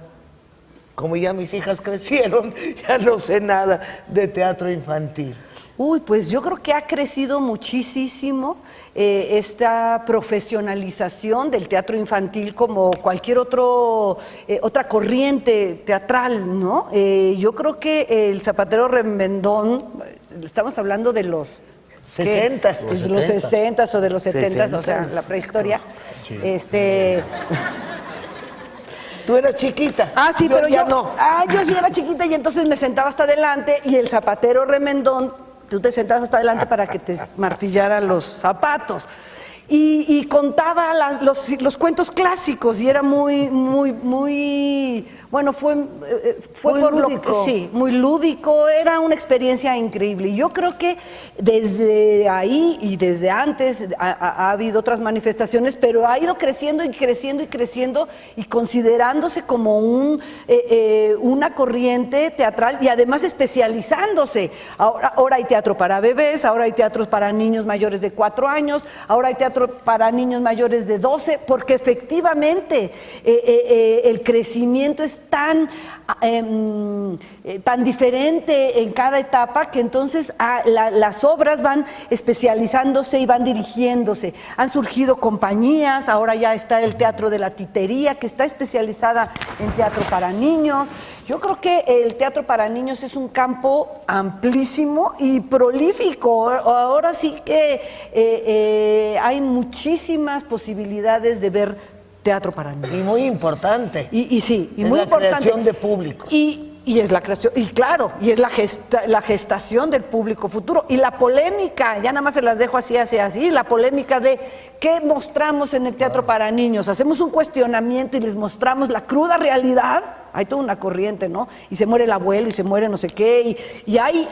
como ya mis hijas crecieron, ya no sé nada de teatro infantil. Uy, pues yo creo que ha crecido muchísimo esta profesionalización del teatro infantil como cualquier otra corriente teatral, ¿no? Yo creo que el Zapatero Remendón, estamos hablando de los 60, de los 60 o de los 70, o sea, la prehistoria. Sí. Tú eras chiquita. Ah, sí, pero yo no. Yo sí era chiquita y entonces me sentaba hasta adelante y el Zapatero Remendón, tú te sentabas hasta adelante para que te martillara los zapatos. Y contaba los cuentos clásicos y era muy, bueno, fue muy por lúdico. Sí, muy lúdico, era una experiencia increíble. Y yo creo que desde ahí y desde antes ha habido otras manifestaciones, pero ha ido creciendo y creciendo y creciendo y considerándose como una corriente teatral y además especializándose. Ahora hay teatro para bebés, ahora hay teatros para niños mayores de 4 años, ahora hay teatro para niños mayores de 12, porque efectivamente el crecimiento es tan diferente en cada etapa que entonces las obras van especializándose y van dirigiéndose. Han surgido compañías, ahora ya está el Teatro de la Titería, que está especializada en teatro para niños. Yo creo que el teatro para niños es un campo amplísimo y prolífico. Ahora sí que hay muchísimas posibilidades de ver teatro para niños. Y muy importante. Y sí, y es muy la importante. Creación de públicos. Y es la creación, y claro, y es la gestación del público futuro. Y la polémica, ya nada más se las dejo así, la polémica de qué mostramos en el teatro para niños. Hacemos un cuestionamiento y les mostramos la cruda realidad. Hay toda una corriente, ¿no? Y se muere el abuelo y se muere no sé qué. Y hay,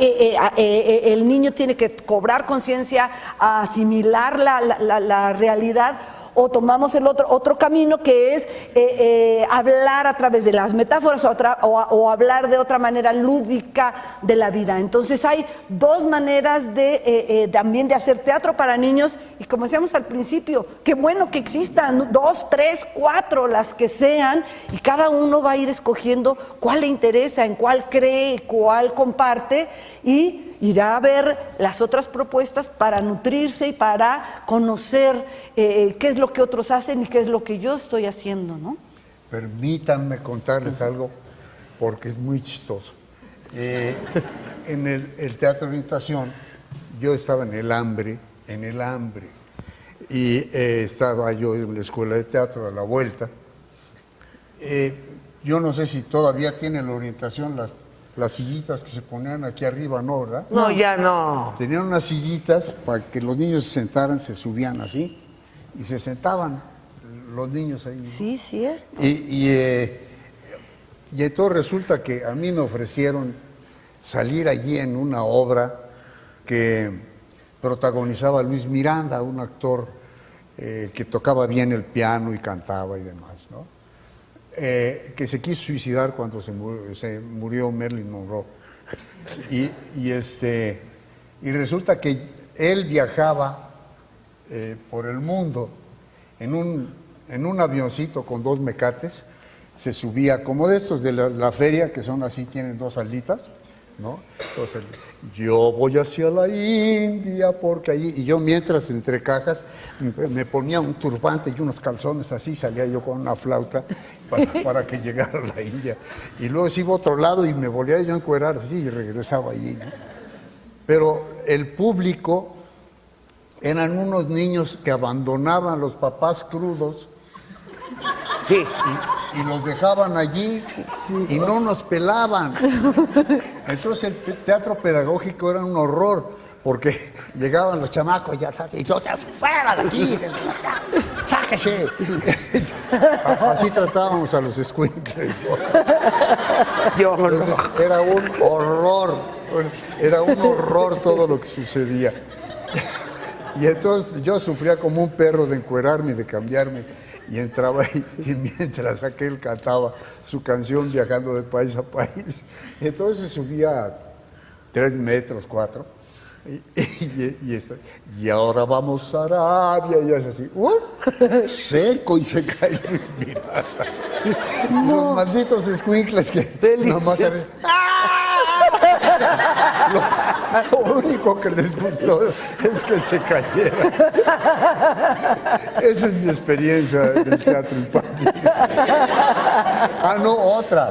el niño tiene que cobrar conciencia, asimilar la realidad. O tomamos el otro camino que es hablar a través de las metáforas o hablar de otra manera lúdica de la vida. Entonces hay dos maneras también de hacer teatro para niños y como decíamos al principio, qué bueno que existan 2, 3, 4, las que sean y cada uno va a ir escogiendo cuál le interesa, en cuál cree, cuál comparte y irá a ver las otras propuestas para nutrirse y para conocer qué es lo que otros hacen y qué es lo que yo estoy haciendo, ¿no? Permítanme contarles algo, porque es muy chistoso. En el Teatro Orientación, yo estaba en el hambre, y estaba yo en la Escuela de Teatro a la vuelta. Yo no sé si todavía tiene la orientación las sillitas que se ponían aquí arriba, ¿no, verdad? No, ya no. Tenían unas sillitas para que los niños se sentaran, se subían así y se sentaban los niños ahí, ¿no? Sí, sí. Y entonces resulta que a mí me ofrecieron salir allí en una obra que protagonizaba Luis Miranda, un actor que tocaba bien el piano y cantaba y demás, ¿no? Que se quiso suicidar cuando se murió Marilyn Monroe. Y resulta que él viajaba por el mundo en un avioncito con 2 mecates, se subía como de estos de la feria, que son así, tienen 2 alitas, ¿no? Entonces, yo voy hacia la India porque allí, y yo mientras entre cajas me ponía un turbante y unos calzones así, salía yo con una flauta para que llegara a la India. Y luego se iba a otro lado y me volvía yo a encuerar así y regresaba allí, ¿no? Pero el público eran unos niños que abandonaban a los papás crudos. Sí. Y los dejaban allí y no nos pelaban. Entonces el teatro pedagógico era un horror, porque llegaban los chamacos y yo, fuera de aquí, sáquese. Así tratábamos a los escuincles. Entonces, era un horror todo lo que sucedía. Y entonces yo sufría como un perro de encuerarme y de cambiarme. Y entraba ahí, y mientras aquel cantaba su canción viajando de país a país. Entonces subía 3 metros, 4. Y ahora vamos a Arabia, y es así, seco, y se cae la respirada. No. Los malditos escuincles que nomás hacen, lo único que les gustó es que se cayera. Esa es mi experiencia del teatro infantil. No, otra.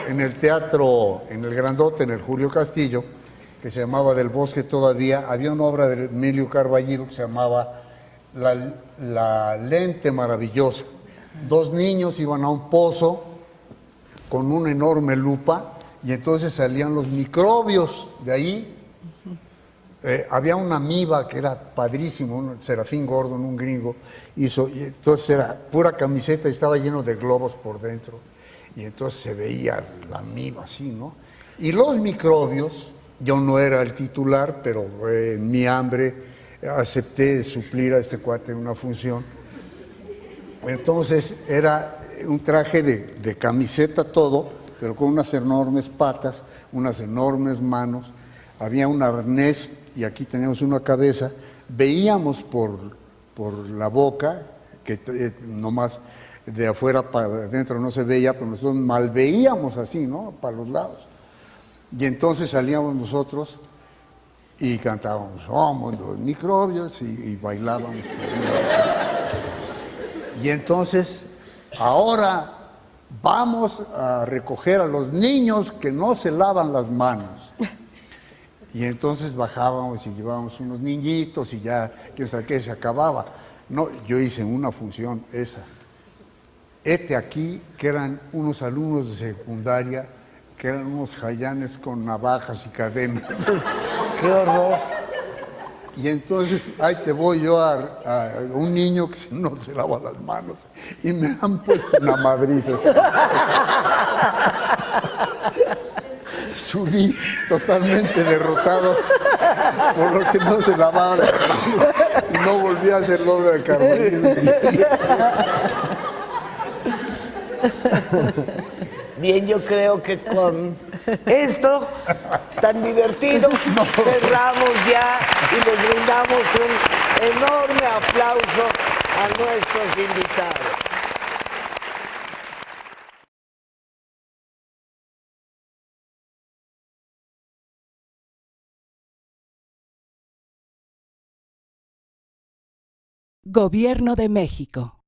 En el grandote, en el Julio Castillo, que se llamaba Del Bosque todavía, había una obra de Emilio Carballido que se llamaba La Lente Maravillosa. 2 niños iban a un pozo con una enorme lupa y entonces salían los microbios de ahí. Había una amiba que era padrísimo, un Serafín Gordon, un gringo, y entonces era pura camiseta y estaba lleno de globos por dentro. Y entonces se veía la amiba así, ¿no? Y los microbios, yo no era el titular, pero en mi hambre acepté suplir a este cuate en una función. Entonces era un traje de camiseta todo, pero con unas enormes patas, unas enormes manos. Había un arnés y aquí teníamos una cabeza. Veíamos por la boca, que nomás de afuera para adentro no se veía, pero nosotros mal veíamos así, ¿no? Para los lados. Y entonces salíamos nosotros y cantábamos, somos los microbios, y bailábamos. Y entonces, ahora vamos a recoger a los niños que no se lavan las manos. Y entonces bajábamos y llevábamos unos niñitos y ya, quién sabe qué, se acababa. No, yo hice una función esa. Aquí, que eran unos alumnos de secundaria, que eran unos jayanes con navajas y cadenas. ¡Qué horror! Y entonces, ahí te voy yo a un niño que no se lava las manos y me han puesto una madriza. Subí totalmente derrotado por los que no se lavaban las manos y no volví a hacer la obra de Carballido. Bien, yo creo que con esto tan divertido cerramos ya y les brindamos un enorme aplauso a nuestros invitados. Gobierno de México.